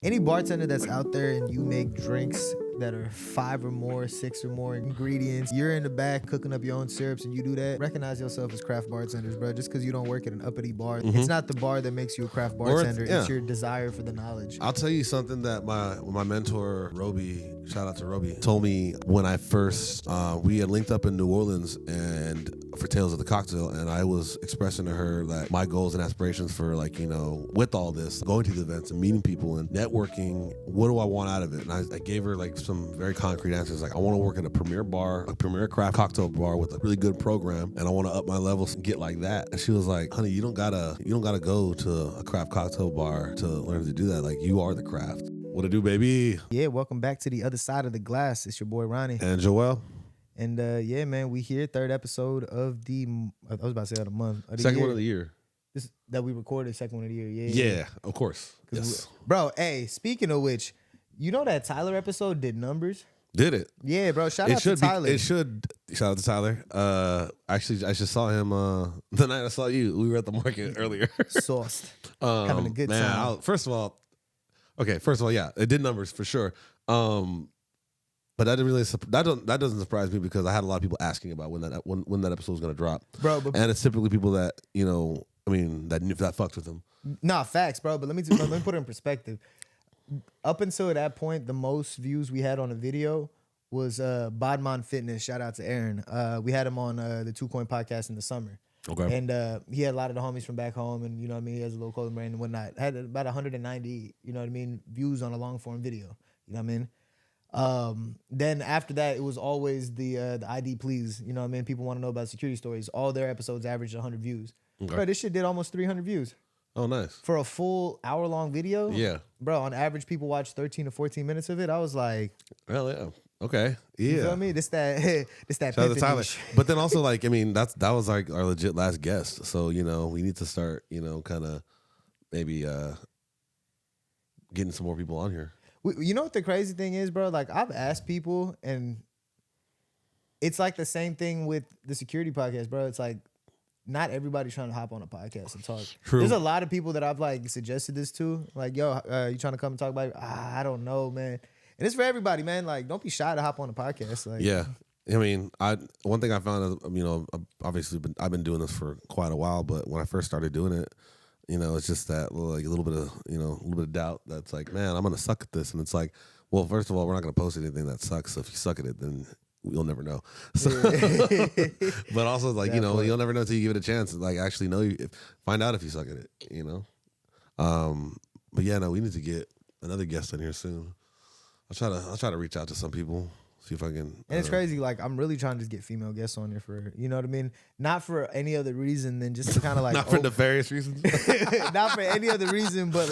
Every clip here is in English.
Any bartender that's out there and you make drinks that are 5 or more, 6 or more ingredients, you're in the back cooking up your own syrups and you do that, recognize yourself as craft bartenders, bro. Just because you don't work at an uppity bar, it's not the bar that makes you a craft bartender. It's your desire for the knowledge. I'll tell you something that my mentor, Roby, shout out to Roby, told me when I first, we had linked up in New Orleans and for Tales of the Cocktail, and I was expressing to her that my goals and aspirations for with all this, going to the events and meeting people and networking, what do I want out of it? And I gave her some very concrete answers. I want to work at a premier bar, a premier craft cocktail bar with a really good program, and I want to up my levels and get like that. And she was like, honey, you don't gotta go to a craft cocktail bar to learn to do that. You are the craft. What it do, baby? Yeah, welcome back to the other side of the glass. It's your boy Ronnie. And Joewell. And yeah, man, we here, third episode of the, I was about to say of the month. Of the second year. one of the year. This, that we recorded, second one of the year. Yeah, of course. Yes. Bro, hey, speaking of which, you know that Tyler episode did numbers? Did it? Yeah, bro. Shout out to Tyler. Shout out to Tyler. Actually, I just saw him the night I saw you. We were at the market earlier. Sauced. Having a good time. First of all, yeah, it did numbers for sure. But that didn't really that doesn't surprise me because I had a lot of people asking about when that episode was gonna drop, bro. And it's typically people that that fucked with him. Nah, facts, bro. But let me put it in perspective. Up until that point, the most views we had on a video was Bodman Fitness. Shout out to Aaron. We had him on the 2 Coin podcast in the summer. Okay. And he had a lot of the homies from back home, and you know what I mean. He has a little clothing brand and whatnot. Had about 190, you know what I mean, views on a long form video. You know what I mean. Then after that, it was always the ID please. You know what I mean. People want to know about security stories. All their episodes averaged 100 views. Okay. Bro, this shit did almost 300 views. Oh, nice. For a full hour-long video? Yeah. Bro, on average, people watch 13 to 14 minutes of it. I was like... Well, yeah. Okay. Yeah. You feel me? This that Shout out to Tyler. But then also, that was our legit last guest. So, we need to start, kind of maybe getting some more people on here. You know what the crazy thing is, bro? I've asked people, and it's the same thing with the security podcast, bro. It's not everybody's trying to hop on a podcast and talk. True. There's a lot of people that I've suggested this to. Yo, you trying to come and talk about it? I don't know, man. And it's for everybody, man. Don't be shy to hop on a podcast. Yeah. I mean, one thing I found is, obviously I've been doing this for quite a while, but when I first started doing it, it's just that a little bit of doubt that's man, I'm going to suck at this. And it's well, first of all, we're not going to post anything that sucks. So if you suck at it, then you'll never know. So, but also you'll never know until you give it a chance. Actually find out if you suck at it, But yeah, no, we need to get another guest in here soon. I'll try to reach out to some people. See if I can. And it's crazy. I'm really trying to just get female guests on here for, you know what I mean? Not for any other reason than just to kind of not for nefarious reasons. Not for any other reason, but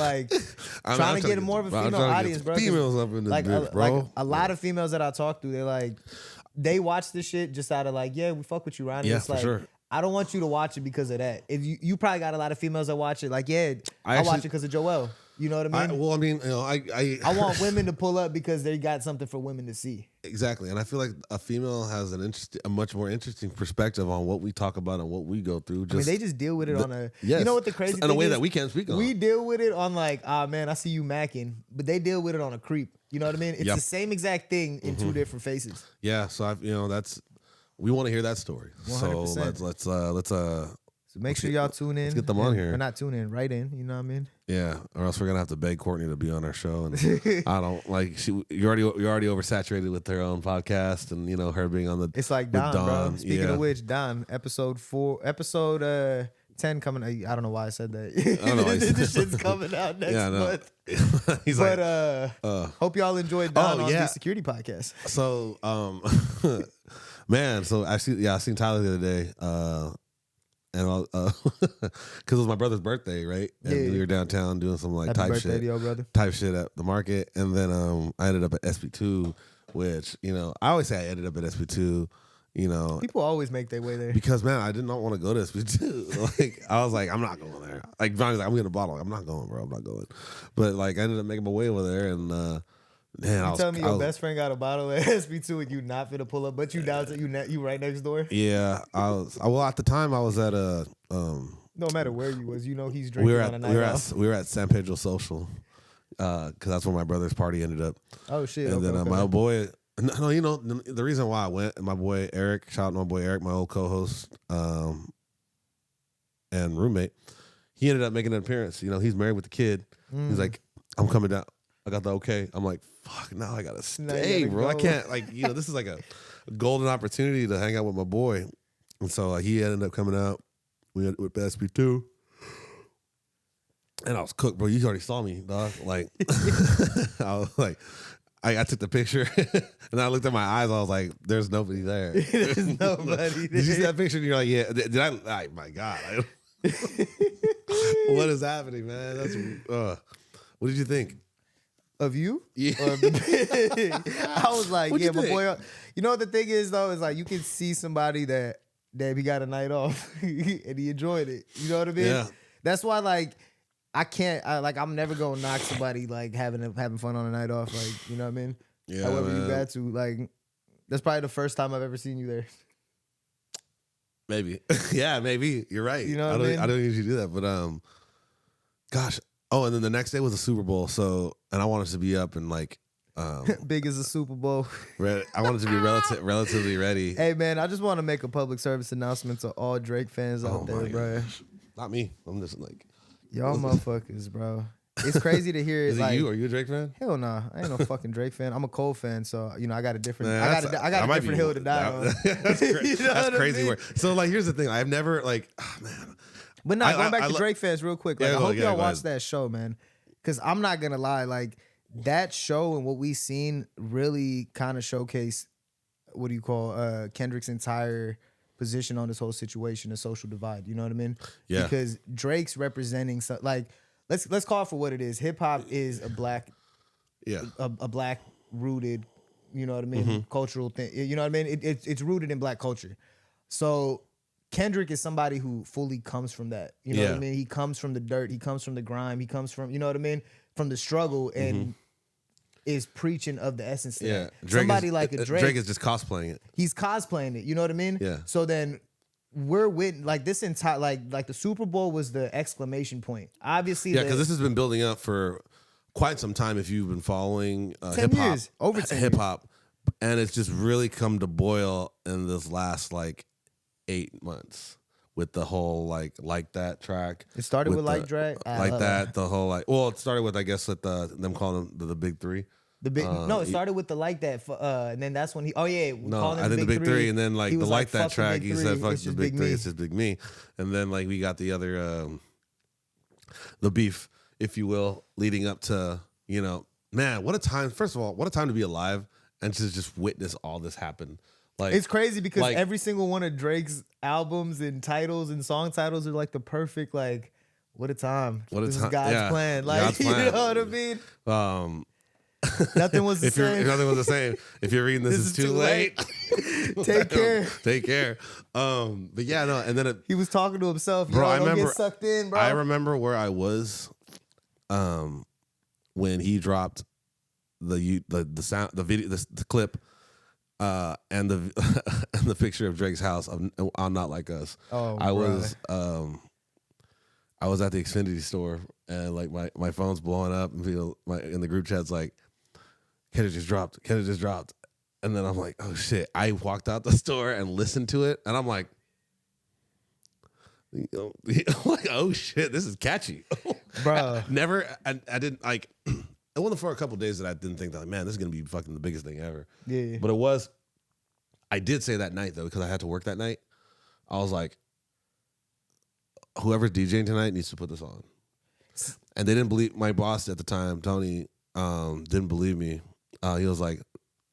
trying to get more of a female audience, bro. Females up in this bitch, bro. A lot of females that I talk to, they're they watch this shit just out of yeah, we fuck with you, Ronnie. Yeah, it's for sure. I don't want you to watch it because of that. If you probably got a lot of females that watch it, I watch it because of Joewell. You know what I mean? I want women to pull up because they got something for women to see. Exactly, and I feel like a female has a much more interesting perspective on what we talk about and what we go through. They just deal with it on a. Yes. You know what the crazy thing in a way is? that we can't speak on. We deal with it on man, I see you macking, but they deal with it on a creep. You know what I mean? It's the same exact thing in two different faces. Yeah, so we want to hear that story. 100%. So let's So make sure y'all tune in. Let's get them on here. Or not tune in, right in. You know what I mean? Yeah, or else we're gonna have to beg Courtney to be on our show. And I don't you're already oversaturated with her own podcast, and her being on the. It's like Don, bro. Speaking of which, Don, episode 10 coming. I don't know why I said that. I don't know. This shit's coming out next month. He's hope y'all enjoyed Don on the security podcast. So, man, so I seen Tyler the other day. And because it was my brother's birthday, right? And we were downtown doing some Happy type birthday shit, to your brother. Type shit at the market, and then I ended up at SB2, which I always say I ended up at SB2. People always make their way there because man, I did not want to go to SB2. I was like, I'm not going there. Johnny's I'm getting a bottle. I'm not going, bro. I'm not going. But I ended up making my way over there, and man, you tell me your best friend got a bottle at SB2 and you not finna pull up, but you down to you right next door. Yeah, at the time I was at a no matter where you was, he's drinking on a night off. We were at San Pedro Social. because that's where my brother's party ended up. Oh shit! And okay, then okay. my boy, no, you know the reason why I went, and my boy Eric, shout out to my boy Eric, my old co-host and roommate. He ended up making an appearance. You know, he's married with the kid. He's like, I'm coming down. I got the okay. I'm like, fuck, now I gotta stay, bro. Go. I can't, like, you know, this is like a golden opportunity to hang out with my boy. And so he ended up coming out. We went with SB2. And I was cooked, bro. You already saw me, dog. Like, I was like, I took the picture and I looked at my eyes. I was like, there's nobody there. There's nobody there. Did you see that picture? And you're like, yeah. Did I? Oh, my God. What is happening, man? That's what did you think of you? Yeah, I was like, What'd yeah, you my think? boy. You know what the thing is though is like you can see somebody that he got a night off and he enjoyed it. You know what I mean? Yeah. That's why like I'm never gonna knock somebody like having fun on a night off. Like, you know what I mean? Yeah, However man. you got to, like, that's probably the first time I've ever seen you there. Maybe. Yeah, maybe. You're right. You know what I mean? I don't usually do that, but gosh. Oh, and then the next day was the Super Bowl, so and I wanted to be up and like Big as a Super Bowl. I wanted to be relatively ready. Hey man, I just want to make a public service announcement to all Drake fans out there, bro. Not me. I'm just like Y'all motherfuckers, bro. It's crazy to hear it. Is it like, you? Are you a Drake fan? Hell nah. I ain't no fucking Drake fan. I'm a Cole fan, so you know I got a different. Man, I got a different hill to die on. That's, You know that's what I crazy mean? work. So like, here's the thing. I've never like, man. But nah, going back to I Drake fans real quick. Like, Yeah, I hope yeah, y'all go watch ahead. that show, man. Because I'm not gonna lie, like that show and what we seen really kind of showcase what do you call Kendrick's entire position on this whole situation, the social divide. You know what I mean? Yeah. Because Drake's representing like let's call it for what it is. Hip hop is a black a black rooted, you know what I mean, cultural thing. You know what I mean? It's rooted in black culture. So Kendrick is somebody who fully comes from that. You know what I mean? He comes from the dirt. He comes from the grime. He comes from, you know what I mean, from the struggle and is preaching of the essence. Of that. Somebody like a Drake. Drake is just cosplaying it. He's cosplaying it. You know what I mean? Yeah. So then we're with like this entire like the Super Bowl was the exclamation point. Obviously, Yeah, because this has been building up for quite some time. If you've been following 10 hip hop, years, over 10 hip hop, and it's just really come to boil in this last like 8 months with the whole like that track. It started with the, like Drake, like that. The whole like it started with I guess with them calling them the big three. The big no, it started with the like that, and then that's when he. Oh yeah, I think the big three, and then like he the was like that "Fuck the track, big he three, said fuck it's the just big three, me." it's just big me, and then like we got the other the beef, if you will, leading up to man, what a time! First of all, what a time to be alive and to just witness all this happen. Like It's crazy because like- every single one of Drake's albums and titles and song titles are like the perfect like. What a time! What a This is time- God's yeah, plan. Like God's you plan. know what I mean? Nothing was the if you're same. nothing was the same. If you're reading this, This is too late. Take care. Take care. But yeah, no, and then He was talking to himself. Bro, Yo, I don't remember- get sucked in, bro. I remember where I was when he dropped the sound, the video, the clip, and the and the picture of Drake's house of "I'm Not Like Us." Oh, I was at the Xfinity store and like my phone's blowing up and in the group chat's like, Kendrick just dropped, and then I'm like, oh shit! I walked out the store and listened to it, and I'm like, like oh shit, this is catchy, bro. I didn't like. It wasn't for a couple days that I didn't think that like, man, this is gonna be fucking the biggest thing ever. Yeah. But it was. I did say that night though because I had to work that night. I was like, whoever's DJing tonight needs to put this on. And they didn't believe my boss at the time, Tony, didn't believe me. He was like,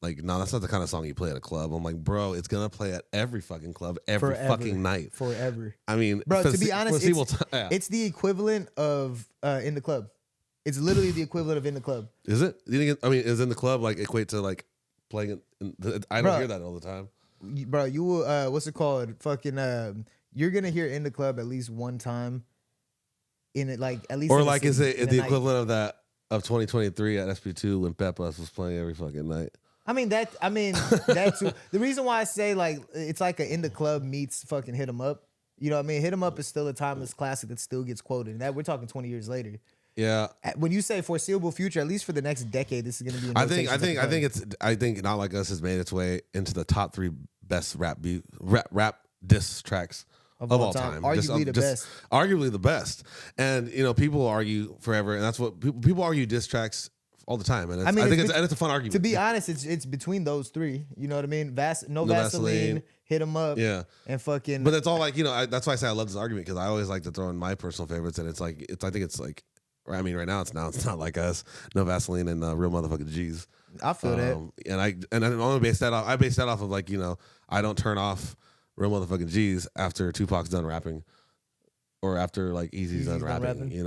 no, that's not the kind of song you play at a club. I'm like, bro, it's gonna play at every fucking club every fucking night. Forever. I mean, Bro, to be honest, yeah. it's the equivalent of In the Club. It's literally the equivalent of In the Club. Is it? Is In the Club like equate to like playing it? I don't hear that all the time. Bro, you will, what's it called? Fucking, you're gonna hear In the Club at least one time. In it, like at least, Or in like, the is it the night. equivalent of that of 2023 at SP2 when Pepas was playing every fucking night? I mean that too. The reason why I say like it's like a In the Club meets fucking Hit 'Em Up. You know what I mean? Hit 'Em Up is still a timeless classic that still gets quoted. And that we're talking 20 years later. Yeah. When you say foreseeable future, at least for the next decade, this is going to be. I think Not Like Us has made its way into the top 3 best rap diss tracks of all time. Arguably the best. Arguably the best. And people argue forever, and that's what people argue diss tracks all the time. And I think it's a fun argument. To be honest, it's between those 3. You know what I mean? No Vaseline, Hit 'Em Up, and fucking. But it's all like that's why I say I love this argument, because I always like to throw in my personal favorites, and I think it's like. I mean, right now it's Not Like Us, No Vaseline, and Real Motherfucking G's. I feel that. And I'm only base that off. I base that off of I don't turn off Real Motherfucking G's after Tupac's done rapping, or after Eazy's done rapping.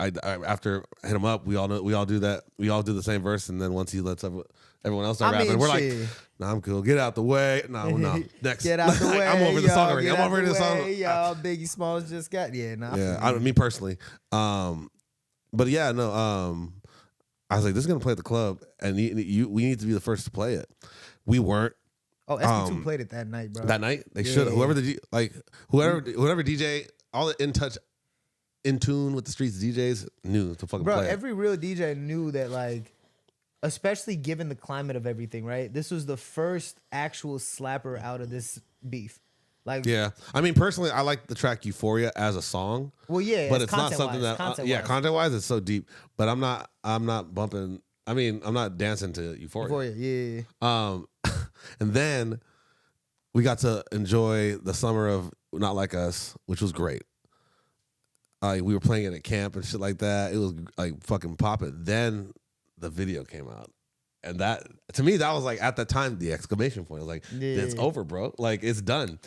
After Hit 'Em Up, we all do that. We all do the same verse, and then once he lets everyone else start rapping, we're like, "Nah, I'm cool. Get out the way." No, next. Get out the way. I'm over the song already. I'm over the song. Y'all, Biggie Smalls just got me personally. But yeah, no. I was like, this is gonna play at the club, and we need to be the first to play it. We weren't. Oh, SB2 played it that night, bro. That night they should. Whoever whoever DJ, all the in tune with the streets DJs knew to fucking play. Bro, every real DJ knew that, especially given the climate of everything, right? This was the first actual slapper out of this beef. Yeah, I mean, personally, I like the track Euphoria as a song. Well, yeah, but it's not something that content-wise, it's so deep. But I'm not bumping. I mean, I'm not dancing to Euphoria. Yeah. And then we got to enjoy the summer of Not Like Us, which was great. We were playing it at camp and shit like that. It was fucking popping. Then the video came out. And that, to me, that was at that time, the exclamation point. I was like, it's over, bro. It's done.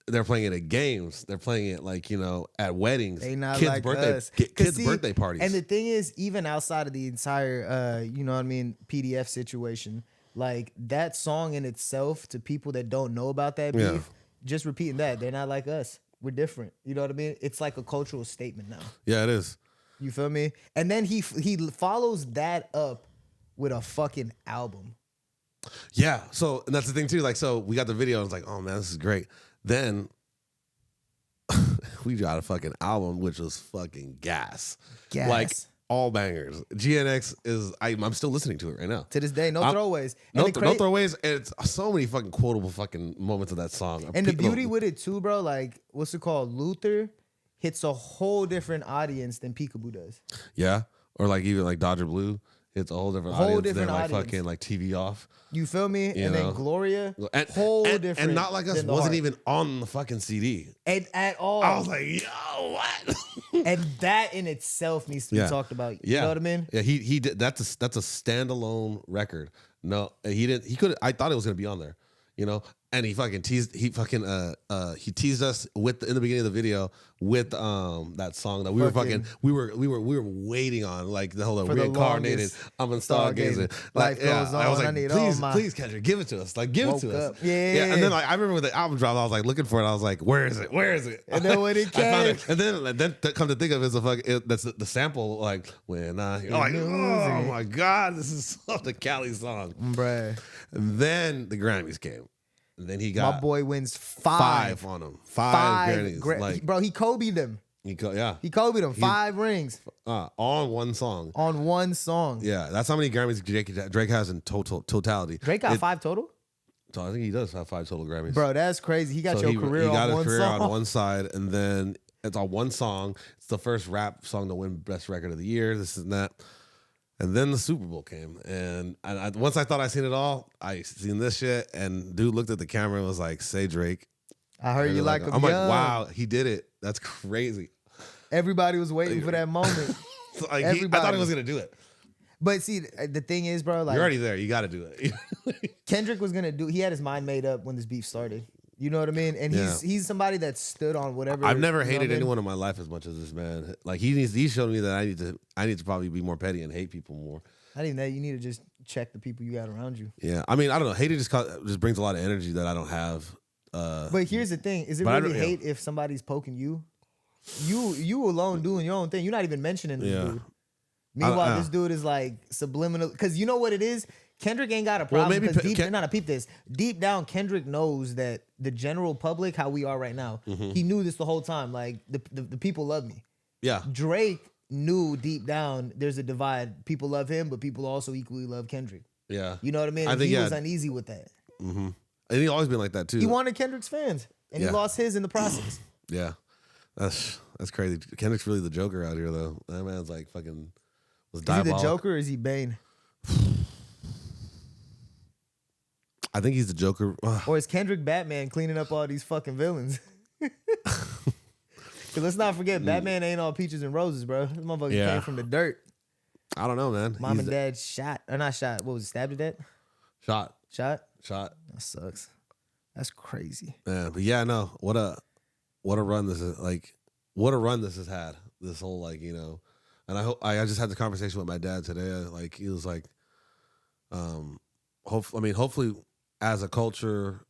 They're playing it at games. They're playing it at weddings, they not kids' birthday parties. And the thing is, even outside of the entire, PDF situation, that song in itself, to people that don't know about that beef, just repeating that, they're not like us. We're different. You know what I mean? It's like a cultural statement now. Yeah, it is. You feel me? And then he follows that up with a fucking album. Yeah. So, and that's the thing too. So we got the video and it's like, oh man, this is great. Then we got a fucking album, which was fucking gas. All bangers. GNX is, I'm still listening to it right now. To this day, no throwaways. No throwaways. And it's so many fucking quotable fucking moments of that song. And the beauty with it too, bro, what's it called? Luther hits a whole different audience than Peekaboo does. Yeah. Or even Dodger Blue. It's a whole different audience than fucking TV Off. You feel me? And then Gloria, different. And Not Like Us wasn't even on the fucking CD. At all. I was like, yo, what? And that in itself needs to be talked about. You know what I mean? Yeah, he did. That's a standalone record. No, he didn't. He could. I thought it was gonna be on there. And he fucking teased. He teased us in the beginning of the video with that song that we were waiting on, the whole reincarnated. I'm in stargazing. I was like, please, Kendrick, give it to us. Give it to us. Yeah. And then I remember when the album dropped, I was looking for it. I was like, where is it? Where is it? And then when it came, and then come to think of it, that's the sample. When oh my god, this is such a Cali song, bruh. And then the Grammys came. And then he got my boy wins five on him. Five Grammys. Bro, he Kobe'd them. He Kobe'd them. 5 rings. On one song. On one song. Yeah, that's how many Grammys Drake has in totality. Drake got 5 total? So I think he does have 5 total Grammys. Bro, that's crazy. He got career on one side, and then it's on one song. It's the first rap song to win Best Record of the Year. This and that. And then the Super Bowl came, and once I thought I seen it all, I seen this shit, and dude looked at the camera and was like, "Say Drake." I heard you like him. I'm like, wow, he did it. That's crazy. Everybody was waiting for that moment. I thought he was gonna do it. But see, the thing is, bro, you're already there. You got to do it. Kendrick was gonna do. He had his mind made up when this beef started. You know what I mean? And he's somebody that stood on whatever. I've never hated anyone in my life as much as this man. He showed me that I need to probably be more petty and hate people more. Not even that. You need to just check the people you got around you. Yeah, I mean, I don't know. Hate just brings a lot of energy that I don't have. But here's the thing: is it really hate if somebody's poking you? You alone doing your own thing. You're not even mentioning this dude. Meanwhile, this dude is subliminal. Because you know what it is? Kendrick ain't got a problem because deep down, Kendrick knows that the general public, how we are right now, he knew this the whole time. The people love me. Yeah. Drake knew deep down there's a divide. People love him, but people also equally love Kendrick. Yeah. You know what I mean? I And think, he yeah. was uneasy with that. Mm-hmm. And he always been like that too. He wanted Kendrick's fans, and Yeah. he lost his in the process. Yeah. That's crazy. Kendrick's really the Joker out here though. That man's like fucking was Is he diabolical. the Joker or is he Bane? I think he's the Joker. Or is Kendrick Batman cleaning up all these fucking villains? Cause let's not forget, Batman ain't all peaches and roses, bro. This motherfucker Yeah. came from the dirt. I don't know, man. Mom and dad shot, or not shot. What was it? Stabbed to death? Shot. Shot? That sucks. That's crazy. Yeah, but yeah, no. What a run this is like. What a run this has had. This whole like, you know, and I just had the conversation with my dad today. Like he was like, hopefully as a culture,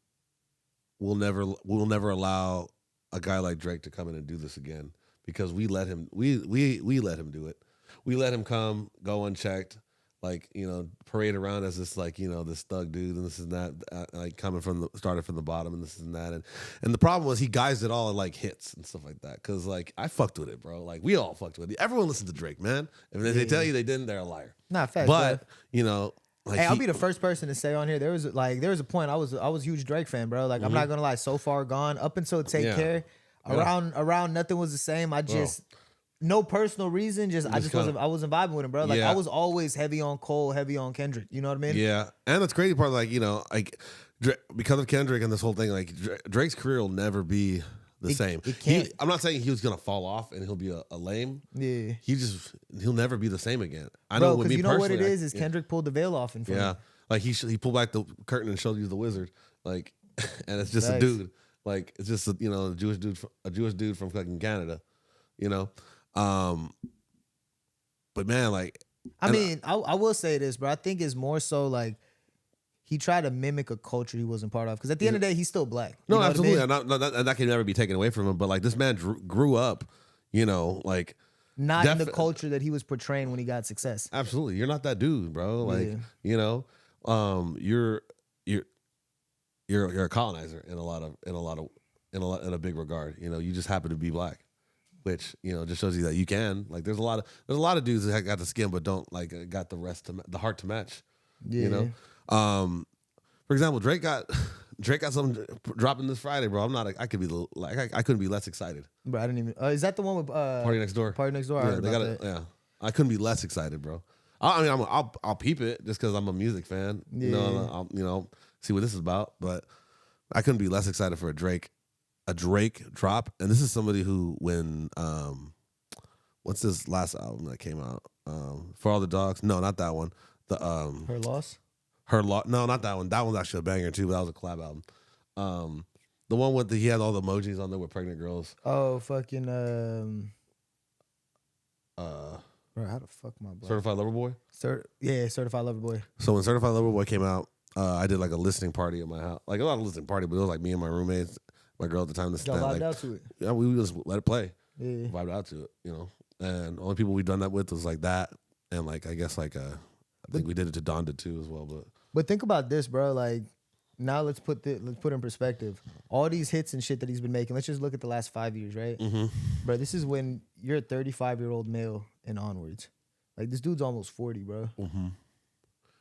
we'll never allow a guy like Drake to come in and do this again because we let him. We let him do it. We let him come, go unchecked, like, you know, parade around as this, like, you know, this thug dude and this and that, like coming started from the bottom and this and that. And the problem was he guised it all in like hits and stuff like that. Cause like I fucked with it, bro. Like we all fucked with it. Everyone listened to Drake, man. If they tell you they didn't, they're a liar. Nah, facts. But, bro. you know, like hey, I'll be the first person to say on here, there was a point I was a huge Drake fan, bro. Like I'm not gonna lie, so far gone. Up until Take Care, around nothing was the same. I just no personal reason, I wasn't vibing with him, bro. Like I was always heavy on Cole, heavy on Kendrick. You know what I mean? Yeah. And that's crazy part, like, you know, like because of Kendrick and this whole thing, like Drake's career will never be the same. It can't. I'm not saying he was gonna fall off and he'll be a lame. Yeah. He'll never be the same again. I Bro, know with me you know what it personally, is Kendrick pulled the veil off in front of him. Like he pulled back the curtain and showed you the wizard, like, and it's just Nice. a dude, like it's just a, you know, a Jewish dude from fucking Canada, you know. But man, like, I mean, I will say this, bro. I think it's more so like he tried to mimic a culture he wasn't part of. Because at the end of the day, he's still black. You no, know absolutely, what I mean? and that can never be taken away from him. But like, this man grew up, you know, like Not in the culture that he was portraying when he got success. absolutely. You're not that dude, bro. Like, you know, you're a colonizer in a big regard. You know, you just happen to be black. Which, you know, just shows you that you can. Like, there's a lot of dudes that got the skin but don't like got the heart to match. Yeah. You know, for example, Drake got something dropping this Friday, bro. I couldn't be less excited. Bro, I didn't even. Is that the one with Party Next Door? Party Next Door. I heard about that. Yeah, I couldn't be less excited, bro. I mean, I'll peep it just because I'm a music fan. Yeah. You know, I'll, you know, see what this is about. But I couldn't be less excited for a Drake drop. And this is somebody who, when what's this last album that came out? For All the Dogs? No, not that one. Her loss. No, not that one. That one's actually a banger too, but that was a collab album. The one with he had all the emojis on there with pregnant girls. Oh, fucking bro, how the fuck my blood? Certified Lover Boy? Certified Lover Boy. So when Certified Lover Boy came out, I did like a listening party at my house. Like, a lot of listening party, but it was like me and my roommates, my girl at the time. Y'all vibed out to it. Yeah, we just let it play. Yeah. Vibed out to it, you know. And the only people we done that with was like that. And like, I guess like, I think we did it to Donda too as well. But think about this, bro. Like, now let's put in perspective. All these hits and shit that he's been making. Let's just look at the last 5 years, right? Mm-hmm. Bro, this is when you're a 35-year-old male and onwards. Like, this dude's almost 40, bro. Mm-hmm.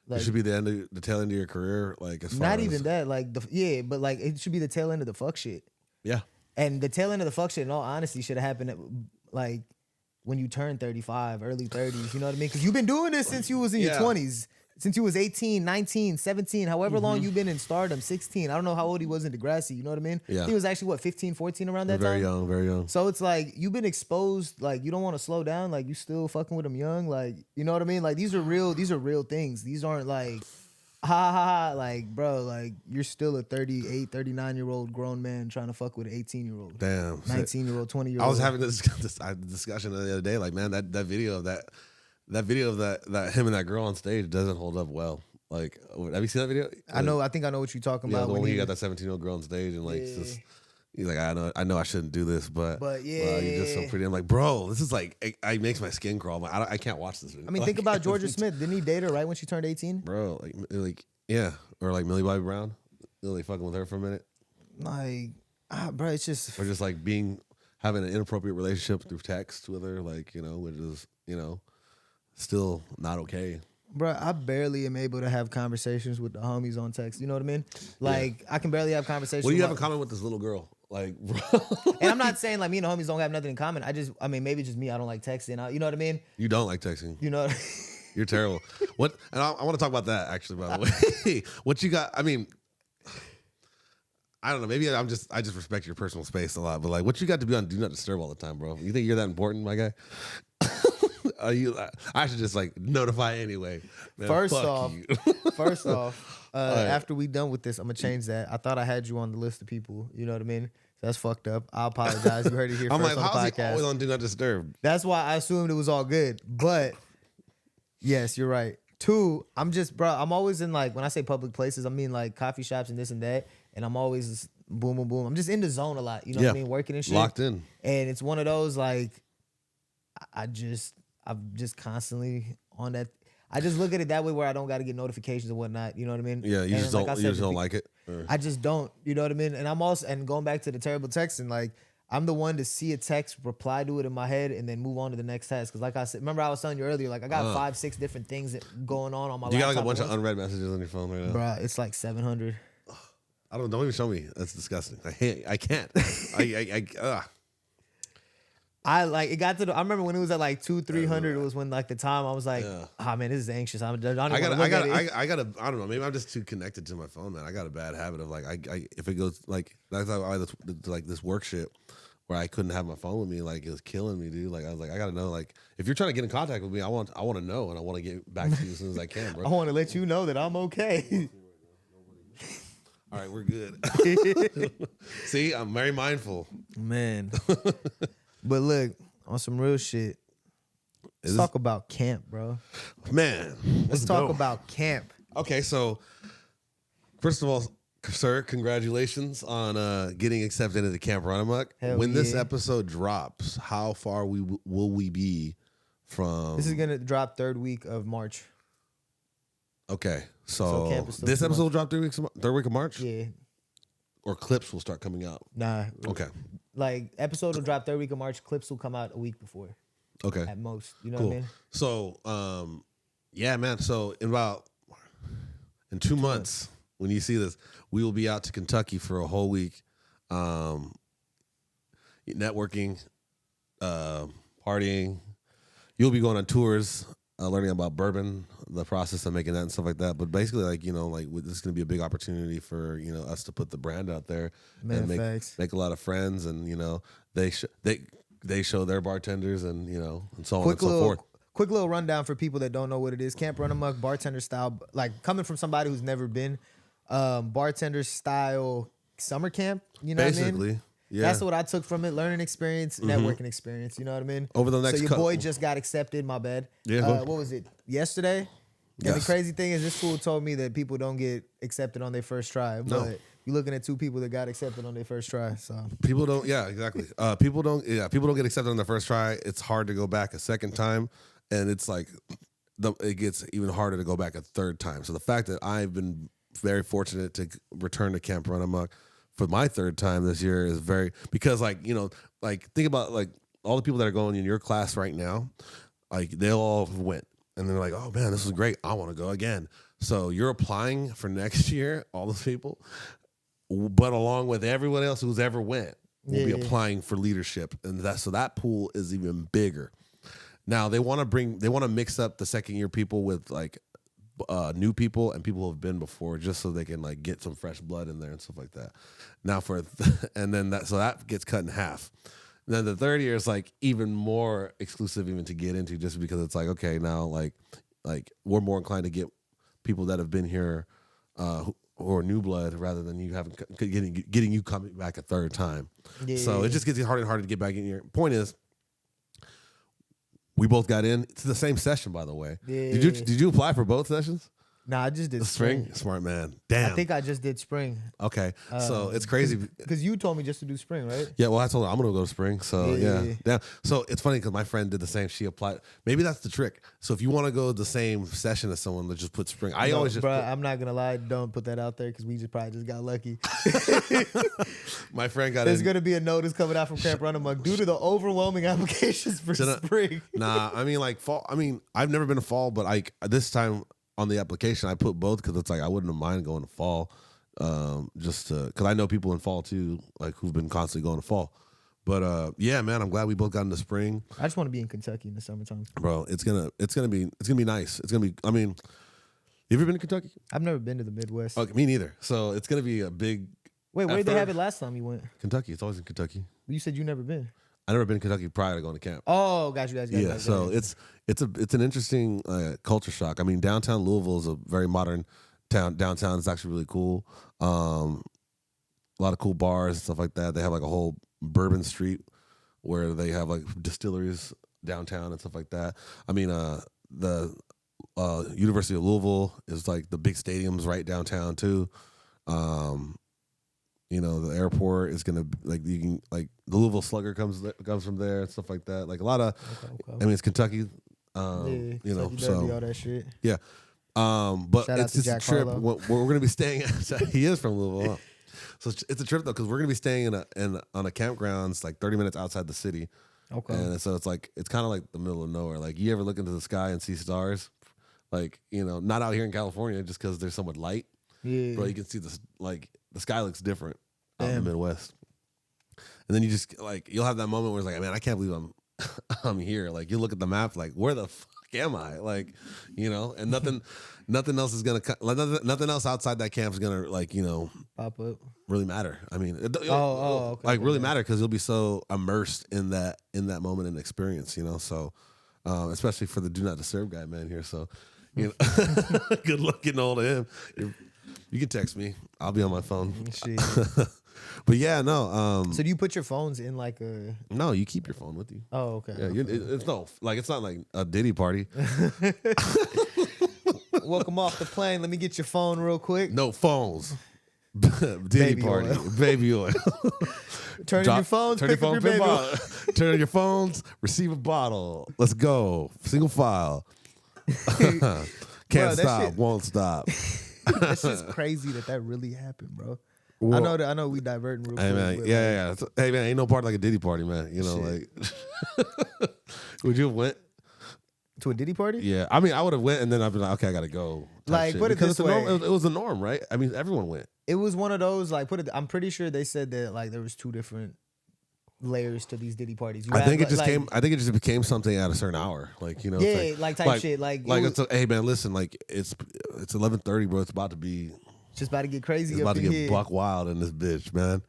Like, it should be the tail end of your career, like as far not as, even that. Like, but like it should be the tail end of the fuck shit. Yeah. And the tail end of the fuck shit, in all honesty, should have happened at, like, when you turn 35, early 30s. You know what I mean? Because you've been doing this since you was in your 20s. Since you was 18, 19, 17, however long you've been in stardom, 16. I don't know how old he was in Degrassi, you know what I mean? Yeah. He was actually, 15, 14 around that Very time? very young. So it's like, you've been exposed, like, you don't want to slow down, like, you still fucking with him young, like, you know what I mean? Like, these are real things. These aren't like, like, bro, like, you're still a 38, 39-year-old grown man trying to fuck with an 18-year-old. Damn. 19-year-old, 20-year-old. I was having this discussion the other day, like, man, that video of that him and that girl on stage doesn't hold up well. Like, have you seen that video? I think I know what you're talking about. The one where you got that 17-year-old girl on stage and like he's like, I know I shouldn't do this, but you're just so pretty. I'm like, bro, this is like, it makes my skin crawl. I can't watch this video. I mean, think about Georgia Smith. Didn't he date her right when she turned 18? Bro, like yeah, or like Millie Bobby Brown, like fucking with her for a minute. Like, bro, it's just or just like being having an inappropriate relationship through text with her, like, you know, which is, you know, still not okay. Bro, I barely am able to have conversations with the homies on text. You know what I mean? Like, I can barely have conversations. What do you have in common with this little girl? Like, bro. And I'm not saying like me and the homies don't have nothing in common. I mean, maybe just me. I don't like texting. You know what I mean? You don't like texting. You know. You're terrible. What? And I want to talk about that actually. By the way, what you got? I mean, I don't know. Maybe I just respect your personal space a lot. But like, what you got to be on Do Not Disturb all the time, bro? You think you're that important, my guy? I should just like notify anyway. Man, first off, right. after we done with this, I'm gonna change that. I thought I had you on the list of people. You know what I mean? That's fucked up. I apologize. You heard it here I'm first like, on the how's podcast. he always on Do Not Disturb? That's why I assumed it was all good. But yes, you're right. 2, I'm always in like, when I say public places, I mean like coffee shops and this and that. And I'm always boom, boom, boom. I'm just in the zone a lot. You know what I mean? Working and shit. Locked in. And it's one of those like, I'm just constantly on that. I just look at it that way where I don't got to get notifications and whatnot. You know what I mean? Yeah, you and just don't. You just don't like it. I just don't. You know what I mean? And I'm also, and going back to the terrible texting, like I'm the one to see a text, reply to it in my head, and then move on to the next task. Because like I said, remember I was telling you earlier, like I got 5, 6 different things going on my laptop. You got like a bunch of unread messages on your phone right now, bro. It's like 700. I don't even show me. That's disgusting. I can't. I like it got to I remember when it was at like 200-300. It was when like the time I was like, man, this is anxious. I don't know. Maybe I'm just too connected to my phone, man. I got a bad habit of like, if it goes like, that's like this work shit where I couldn't have my phone with me. Like it was killing me, dude. Like I was like, I gotta know. Like if you're trying to get in contact with me, I want to know, and I want to get back to you as soon as I can, bro. I want to let you know that I'm okay. All right, we're good. See, I'm very mindful, man. But look, on some real shit, let's talk about camp, bro. Man, let's talk about camp. Okay, so first of all, sir, congratulations on getting accepted into Camp Runamok. When this episode drops, how far will we be from? This is gonna drop 3rd week of March. Okay, so this episode will drop 3rd week of March. Yeah. Or clips will start coming out. Nah. Okay. Like episode will drop 3rd week of March. Clips will come out a week before. Okay. At most, you know what I mean? So, yeah, man. So in 2 months, when you see this, we will be out to Kentucky for a whole week, networking, partying. You'll be going on tours, learning about bourbon, the process of making that and stuff like that. But basically, like, you know, like this is going to be a big opportunity for, you know, us to put the brand out there and make a lot of friends. And, you know, they show their bartenders and, you know, and so on and so forth. Quick little rundown for people that don't know what it is. Camp Runamok, bartender style, like coming from somebody who's never been, bartender style summer camp. You know basically, what I mean? Yeah. That's what I took from it. Learning experience, networking experience. You know what I mean? Over the next So your boy just got accepted, my bad. Yeah. What was it? Yesterday? And the crazy thing is this fool told me that people don't get accepted on their first try. But you're looking at 2 people that got accepted on their first try. So people don't, yeah, exactly. People don't get accepted on their first try. It's hard to go back a second time. And it's like it gets even harder to go back a third time. So the fact that I've been very fortunate to return to Camp Runamok for my 3rd time this year is because like, you know, like think about like all the people that are going in your class right now, like they all went and they're like, oh man, this is great. I want to go again. So you're applying for next year, all those people, but along with everyone else who's ever went will be applying for leadership. And so that pool is even bigger. Now they want to mix up the 2nd year people with like new people and people who have been before, just so they can like get some fresh blood in there and stuff like that. Now and then that gets cut in half. And then the 3rd year is like even more exclusive even to get into, just because it's like, okay, now like we're more inclined to get people that have been here who are new blood rather than you getting you coming back a 3rd time. Yeah. So it just gets harder and harder to get back in here. Point is, we both got in. It's the same session, by the way. Yeah. Did you apply for both sessions? Nah, I just did Spring? Smart man. Damn. I think I just did spring. Okay. So it's crazy. Because you told me just to do spring, right? Yeah, well, I told her I'm going to go to spring. So, Yeah. yeah. So it's funny because my friend did the same. She applied. Maybe that's the trick. So if you want to go the same session as someone, let's just put spring. I always just. Bro, I'm not going to lie. Don't put that out there because we just probably just got lucky. My friend got There's going to be a notice coming out from Camp Runamok due to the overwhelming applications for spring. Nah, I mean, like fall. I mean, I've never been to fall, but like this time on the application, I put both because it's like I wouldn't have mind going to fall, just because I know people in fall too, like who've been constantly going to fall. But yeah, man, I'm glad we both got into spring. I just want to be in Kentucky in the summertime, bro. It's gonna be nice. It's gonna be. I mean, you ever been to Kentucky? I've never been to the Midwest. Okay, me neither. So it's gonna be a big. Wait, where did they have it last time you went? Kentucky. It's always in Kentucky. You said you never been. I never been to Kentucky prior to going to camp. Oh, got you guys. Yeah, so it's an interesting culture shock. I mean, downtown Louisville is a very modern town. Downtown is actually really cool. A lot of cool bars and stuff like that. They have like a whole Bourbon Street where they have like distilleries downtown and stuff like that. I mean, the University of Louisville is like the big stadiums right downtown too. You know, the airport is gonna like you can like the Louisville Slugger comes from there and stuff like that. Like a lot of, okay. I mean, it's Kentucky. You know, so all that shit. Yeah. But it's just a trip. We're gonna be staying. He is from Louisville, huh? So it's a trip though because we're gonna be staying on a campgrounds like 30 minutes outside the city. Okay. And so it's kind of like the middle of nowhere. Like you ever look into the sky and see stars? Like, you know, not out here in California just because there's so much light. Yeah. But you can see this like. The sky looks different out in the Midwest. And then you just like you'll have that moment where it's like, man, I can't believe I'm here. Like you look at the map, like where the fuck am I? Like, you know, and nothing else is gonna like nothing else outside that camp is gonna like, you know, pop up. Really matter. I mean, okay, like really matter because you'll be so immersed in that moment and experience, you know. So, especially for the Do Not Disturb guy, man, here. So, you know, good luck getting hold of him. You can text me. I'll be on my phone. But yeah, no. So do you put your phones in like a? No, you keep your phone with you. Oh, okay. Yeah, it's not like a Diddy party. Welcome off the plane. Let me get your phone real quick. No phones. Diddy baby party. Oil. Baby oil. Turn on your phones. Turn your phone. Turn on your phones. Receive a bottle. Let's go. Single file. Can't stop. Won't stop. That's just crazy that really happened, bro. Well, I know we diverting real quick. Man, yeah. Hey man, ain't no party like a Diddy party, man. You know, like would you have went to a Diddy party? Yeah. I mean, I would have went and then I'd be like, okay, I gotta go. Like, put it this way. It was the norm, right? I mean, everyone went. It was one of those, like, I'm pretty sure they said that like there was two different layers to these Diddy parties. I think it just became something at a certain hour, like, you know. Yeah, like type shit, like hey man, listen, like it's 11:30, bro. It's about to be. Just about to get crazy. It's about to get buck wild in this bitch, man.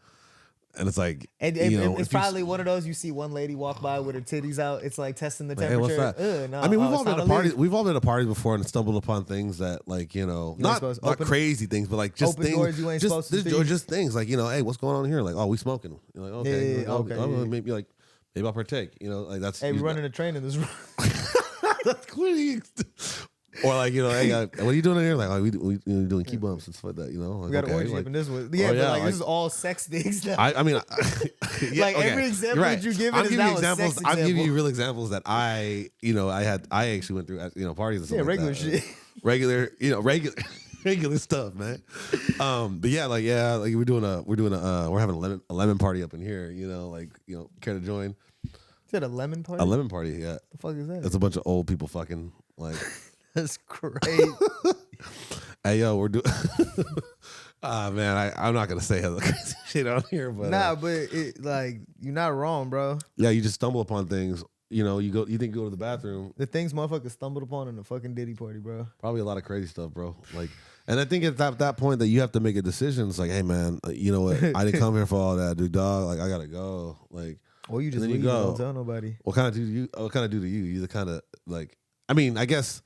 And it's like, it's probably one of those you see one lady walk by with her titties out. It's like testing the temperature. Hey, what's that? No, I mean, we've all been to parties. We've all been to parties before and stumbled upon things that, like, you know, not crazy things, but like just things. Doors you ain't supposed to see. Or just things like, you know, hey, what's going on here? Like, oh, we smoking. You're like, okay, maybe I'll partake. You know, like that's. Hey, we running a train in this room. That's clearly. Or like, you know, hey, what are you doing in here? Like, oh, we doing key bumps and stuff like that, you know? Like, we got an orgy up in this one. Yeah, but like this is all sex things now. I mean, like every example that you give it is now a sex example. I'm giving you real examples that I actually went through, you know, parties and stuff like regular that. Shit. Regular stuff, man. But yeah, like we're having a lemon party up in here, you know, like, you know, care to join? Is that a lemon party? A lemon party, yeah. The fuck is that? It's a bunch of old people fucking like. That's great. Hey yo, we're doing. Man, I'm not gonna say other crazy shit on here, but but you're not wrong, bro. Yeah, you just stumble upon things. You know, you think you go to the bathroom. The things motherfuckers stumbled upon in the fucking Diddy party, bro. Probably a lot of crazy stuff, bro. Like, and I think it's at that point that you have to make a decision. It's like, hey man, you know what? I didn't come here for all that, dude. Dog, like I gotta go. Like, or you just leave. Don't tell nobody. What kind of do to you? You the kind of like. I mean, I guess.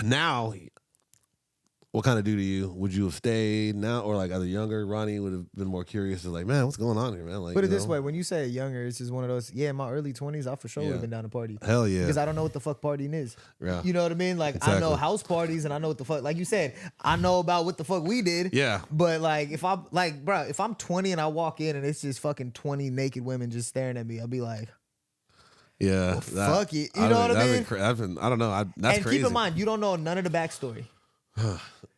Now, what kind of do to you? Would you have stayed now, or like, as a younger Ronnie would have been more curious? Like, man, what's going on here, man? Like, put it this way: when you say younger, it's just one of those. Yeah, in my early 20s, I for sure would have been down to party. Hell yeah, because I don't know what the fuck partying is. Yeah, you know what I mean. Like I know house parties, and I know what the fuck. Like you said, I know about what the fuck we did. Yeah, but like if I'm like, bro, if I'm 20 and I walk in and it's just fucking 20 naked women just staring at me, I'll be like. Yeah, well, fuck it. You know what I mean? I don't know. That's and crazy. Keep in mind, you don't know none of the backstory.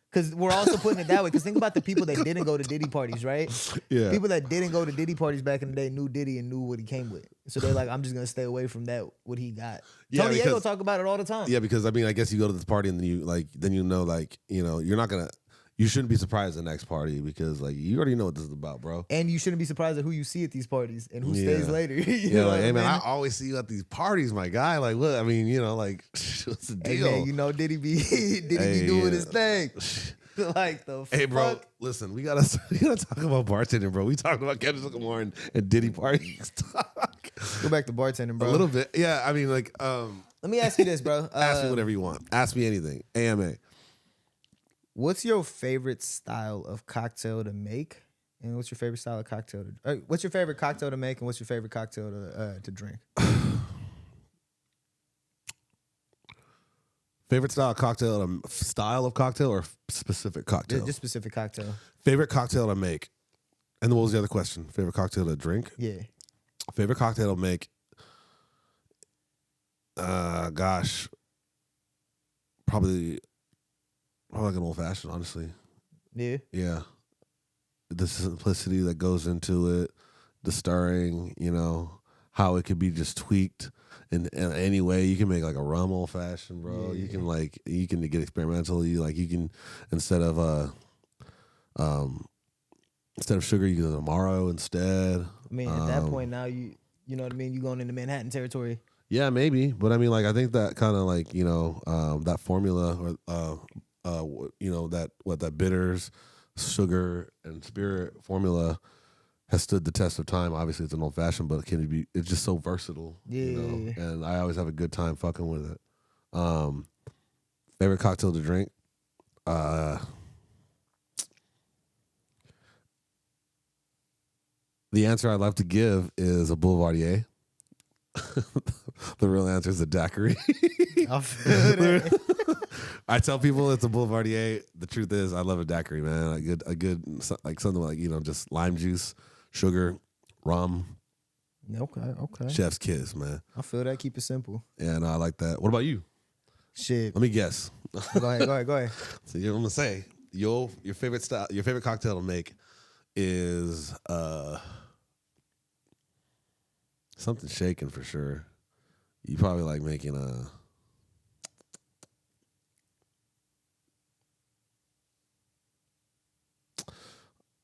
Because we're also putting it that way. Because think about the people that didn't go to Diddy parties, right? Yeah. People that didn't go to Diddy parties back in the day knew Diddy and knew what he came with. So they're like, I'm just gonna stay away from that. What he got. Yeah, Tony Diego talk about it all the time. Yeah, because I mean, I guess you go to this party and then you know, like, you know, you're not gonna. You shouldn't be surprised at the next party because, like, you already know what this is about, bro. And you shouldn't be surprised at who you see at these parties and who stays later. Yeah, like, hey, man, I always see you at these parties, my guy. Like, what? I mean, you know, like, what's the deal? Hey, man, you know, Diddy be doing his thing. Like, the fuck? Hey, bro, listen, we gotta talk about bartending, bro. We talked about Kendrick Lamar and Diddy parties. Go back to bartending, bro. A little bit. Yeah, I mean, like, let me ask you this, bro. Ask me whatever you want. Ask me anything. AMA. What's your favorite style of cocktail to make? And what's your favorite style of cocktail to what's your favorite cocktail to make and what's your favorite cocktail to drink? Favorite style of cocktail or specific cocktail? Just specific cocktail. Favorite cocktail to make. And then what was the other question? Favorite cocktail to drink? Yeah. Favorite cocktail to make. Gosh. Probably like an old fashioned, honestly. Yeah. Yeah. The simplicity that goes into it, the stirring, you know, how it could be just tweaked in any way. You can make like a rum old fashioned, bro. Yeah. You can get experimental. You can instead of sugar, you can Amaro instead. I mean, at that point now you know what I mean. You going into Manhattan territory. Yeah, maybe, but I mean, like, I think that kind of like, you know, that formula or you know, that bitters, sugar, and spirit formula has stood the test of time. Obviously, it's an old fashioned, but it's just so versatile. Yeah. You know? And I always have a good time fucking with it. Favorite cocktail to drink? The answer I'd love to give is a Boulevardier. The real answer is a daiquiri. I tell people it's a Boulevardier. The truth is, I love a daiquiri, man. A good like something like, you know, just lime juice, sugar, rum. Okay. Chef's kiss, man. I feel that. Keep it simple. Yeah, no, I like that. What about you? Shit. Let me guess. Go ahead. So I'm gonna say your favorite style, your favorite cocktail to make is something shaken for sure. You probably like making a.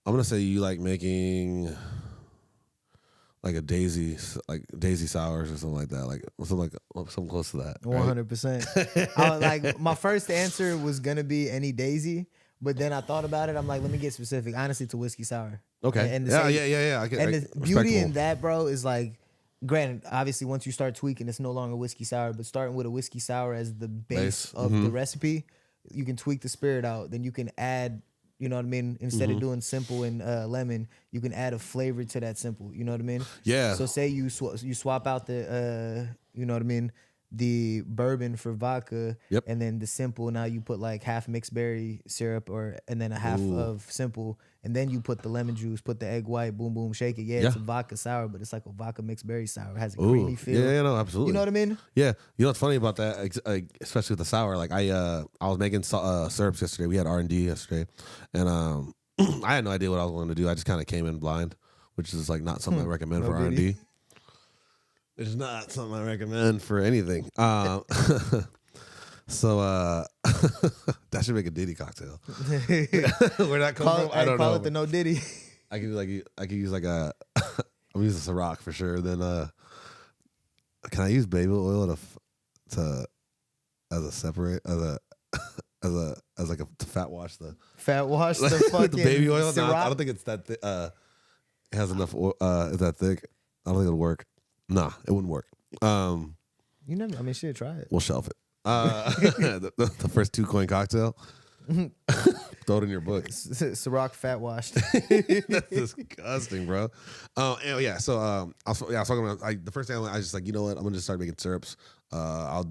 I'm gonna say you like making like a daisy sours or something like that, like something close to that. 100%. Like my first answer was gonna be any daisy, but then I thought about it. I'm like, let me get specific. Honestly, it's a whiskey sour. Okay. And yeah. The beauty in that, bro, is like, granted, obviously, once you start tweaking, it's no longer whiskey sour. But starting with a whiskey sour as the base of the recipe, you can tweak the spirit out. Then you can add. You know what I mean? Instead of doing simple and lemon, you can add a flavor to that simple. You know what I mean? Yeah. So say you swap out the, you know what I mean, the bourbon for vodka, and then the simple. Now you put like half mixed berry syrup, and then a half of simple, and then you put the lemon juice, put the egg white, boom boom, shake it. Yeah, it's a vodka sour, but it's like a vodka mixed berry sour. It has a creamy feel. Yeah, no, absolutely. You know what I mean? Yeah. You know what's funny about that, especially with the sour? Like I was making syrups yesterday. We had R&D yesterday, and I had no idea what I was going to do. I just kind of came in blind, which is like not something I recommend for R&D. It's not something I recommend for anything. So that should make a Diddy cocktail. Where that come from? I don't know. Call it the no Diddy. I could use like a. I'm using Ciroc for sure. Then can I use baby oil to as a separate as like a to fat wash the fucking the baby oil? No, I Ciroc? don't think it's that. It has enough. Is that thick? I don't think it'll work. Nah, it wouldn't work. You never. I mean, shit. Try it. We'll shelf it. The first 2 coin cocktail. Throw it in your book. Ciroc fat washed. That's disgusting, bro. And yeah, so I was talking about the first day I was just like, you know what, I'm gonna just start making syrups. I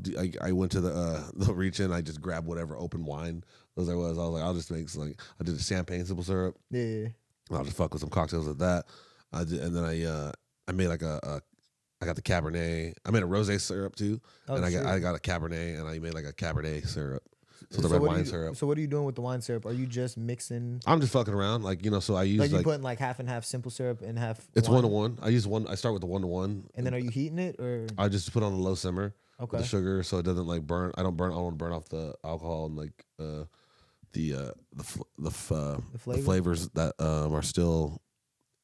went to the reach in, I just grabbed whatever open wine as there was. I was like, I'll just make some, I did a champagne simple syrup. Yeah. I'll just fuck with some cocktails with that. I did, and then I made like I got the Cabernet. I made a rosé syrup too, and I got a Cabernet, and I made like a Cabernet syrup. So the red wine syrup. So what are you doing with the wine syrup? Are you just mixing? I'm just fucking around, so I use like you putting like half and half simple syrup and half. It's 1-to-1. I use one. I start with the 1-to-1. And then are you heating it or? I just put on a low simmer. Okay. With the sugar, so it doesn't like burn. I don't want to burn off the alcohol and like the flavors that are still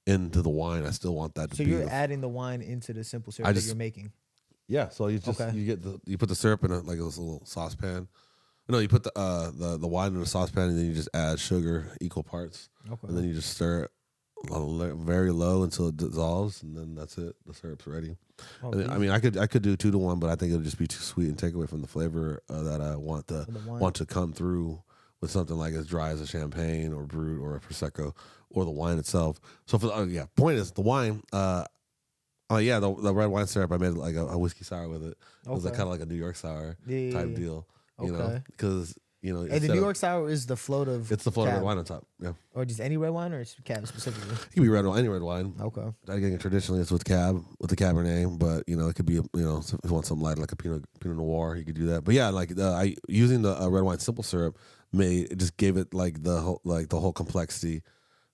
into the wine. I still want that to be. So you're adding the wine into the simple syrup that you're making. Yeah. So you just you put the syrup in like this little saucepan. No, you put the wine in a saucepan and then you just add sugar equal parts. Okay. And then you just stir it very low until it dissolves, and then that's it. The syrup's ready. Oh, and then, I mean, I could do 2-to-1, but I think it'll just be too sweet and take away from the flavor that I want to come through with something like as dry as a champagne or brut or a prosecco or the wine itself. So for point is the wine. The red wine syrup, I made like a whiskey sour with it. It was like kind of like a New York sour type deal. You know, because and the New York sour is the float of. It's the float of red wine on top. Yeah. Or just any red wine, or Cab specifically. It can be red wine, any red wine. Okay. I think traditionally it's with the Cabernet, but it could be if you want something light like a Pinot Noir, you could do that. But yeah, like I using the red wine simple syrup it just gave it like the whole complexity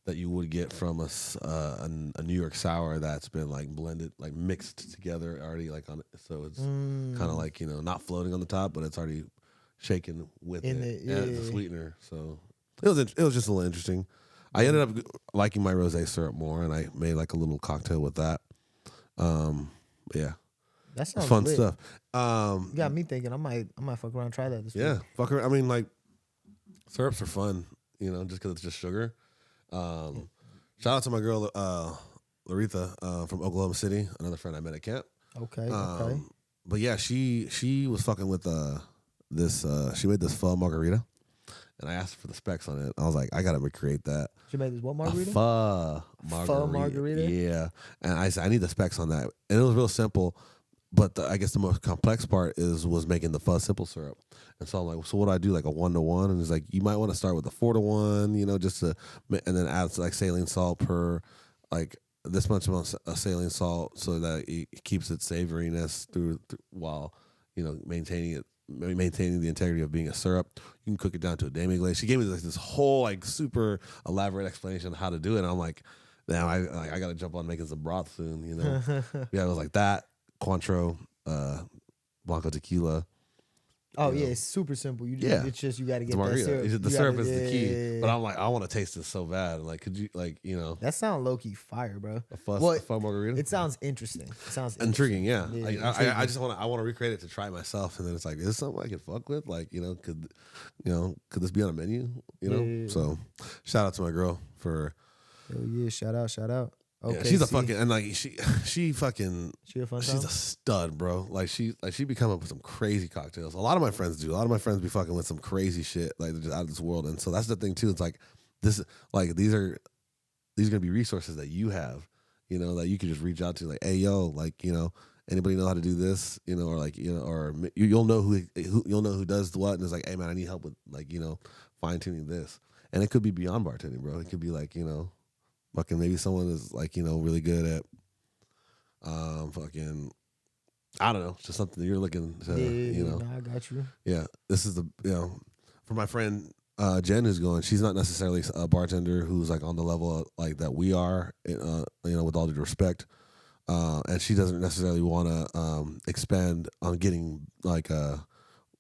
that you would get from a New York sour that's been like blended, like mixed together already, like on it. So it's kind of like not floating on the top, but it's already shaken with it as a sweetener. So it was just a little interesting. I ended up liking my rosé syrup more, and I made like a little cocktail with that. Yeah, that sounds fun lit. stuff. You got me thinking I might fuck around and try that this week. Fuck around. I mean, like syrups are fun, just because it's just sugar. Shout out to my girl Laritha from Oklahoma City, another friend I met at camp. Okay. But yeah, she was fucking with she made this pho margarita, and I asked for the specs on it. I was like, I gotta recreate that. She made this what margarita? Pho margarita. Yeah, and I said I need the specs on that, and it was real simple. But I guess the most complex part was making the pho simple syrup. And so I'm like, so what do I do? Like a 1-to-1? And it's like, you might want to start with a 4-to-1, just to, and then add like saline salt per, like this much amount of saline salt so that it keeps its savoriness through while, maintaining the integrity of being a syrup. You can cook it down to a demi-glaze. She gave me like this whole like super elaborate explanation of how to do it. And I'm like, now I got to jump on making some broth soon, Yeah, it was like that. Cointreau, Blanco tequila. Oh yeah, it's super simple. It's just you got to get that syrup. The syrup is the key. But I'm like, I want to taste this so bad. Like, could you That sounds low key fire, bro. A pho margarita. It sounds interesting. It sounds intriguing. Yeah. I just want to recreate it to try it myself, and then it's like, is this something I can fuck with? Like, could this be on a menu? So, shout out to my girl for. Hell yeah! Shout out. Okay, yeah, she's a fucking and like she a fun she's a stud, bro. Like she be coming up with some crazy cocktails. A lot of my friends do. A lot of my friends be fucking with some crazy shit, like they're just out of this world. And so that's the thing too. It's like these are gonna be resources that you have, that you can just reach out to. Like, hey yo, like anybody know how to do this, or like or you'll know who does what, and it's like, hey man, I need help with like fine tuning this, and it could be beyond bartending, bro. It could be like fucking maybe someone is like, really good at fucking I don't know, just something you're looking to, I got you. Yeah. This is for my friend Jen who's going, she's not necessarily a bartender who's like on the level of, like that we are, with all due respect. And she doesn't necessarily want to expand on getting like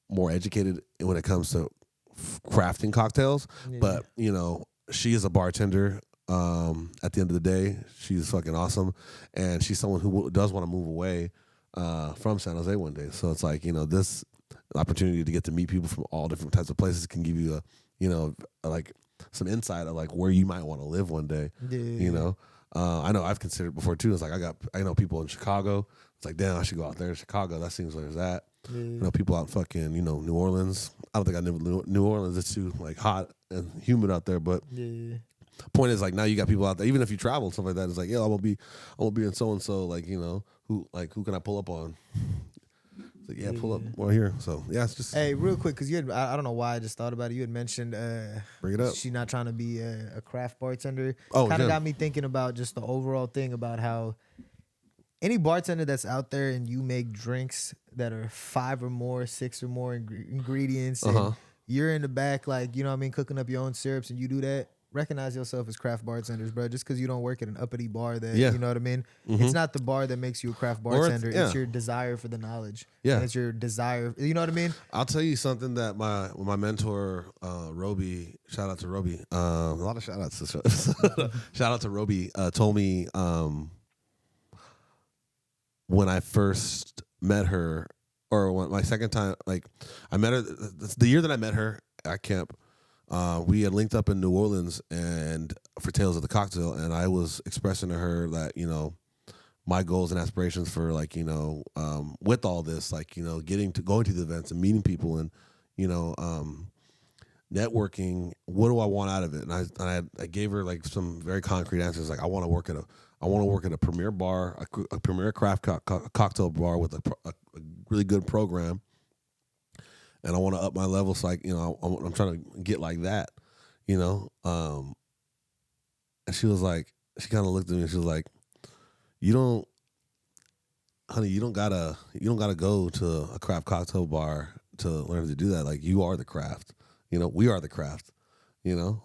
more educated when it comes to crafting cocktails. Yeah. But, she is a bartender. At the end of the day, she's fucking awesome, and she's someone who does want to move away from San Jose one day. So it's like this opportunity to get to meet people from all different types of places can give you like some insight of like where you might want to live one day. Yeah. I know I've considered before too. It's like I know people in Chicago. It's like, damn, I should go out there to Chicago. That seems like there's that. Yeah. You know, people out fucking, you know, New Orleans. I don't think I knew New Orleans. It's too like hot and humid out there. But Yeah. point is, like, now you got people out there. Even if you travel and stuff like that, it's like, yeah, I'm gonna be in so and so. Like, you know, who can I pull up on? It's like, yeah, pull up right here. So yeah, it's just Hey, real quick, because I don't know why I just thought about it. You had mentioned bring it up. she not trying to be a craft bartender. Oh, Kind of yeah. got me thinking about just the overall thing about how any bartender that's out there and you make drinks that are 5 or more, 6 or more ingredients, and you're in the back, like, you know what I mean, cooking up your own syrups, and you do that, recognize yourself as craft bartenders, bro. Just because you don't work at an uppity bar that, you know what I mean? It's not the bar that makes you a craft bartender. It's your desire for the knowledge. Yeah. And it's your desire, you know what I mean? I'll tell you something that my mentor, Roby, shout out to Roby, a lot of shout outs to shout out to Roby, told me when I first met her, or when my second time, like I met her, the year that I met her at camp, we had linked up in New Orleans and for Tales of the Cocktail, and I was expressing to her that, you know, my goals and aspirations for, like, you know, with all this, like, you know, going to the events and meeting people and, you know, networking. What do I want out of it? And I gave her like some very concrete answers. Like, I want to work at a premier bar, a premier craft cocktail bar with a really good program. And I want to up my level, so like, you know, I'm trying to get like that, you know. And she was like, she kind of looked at me and she was like, you don't gotta go to a craft cocktail bar to learn to do that. Like, you are the craft, you know. We are the craft, you know.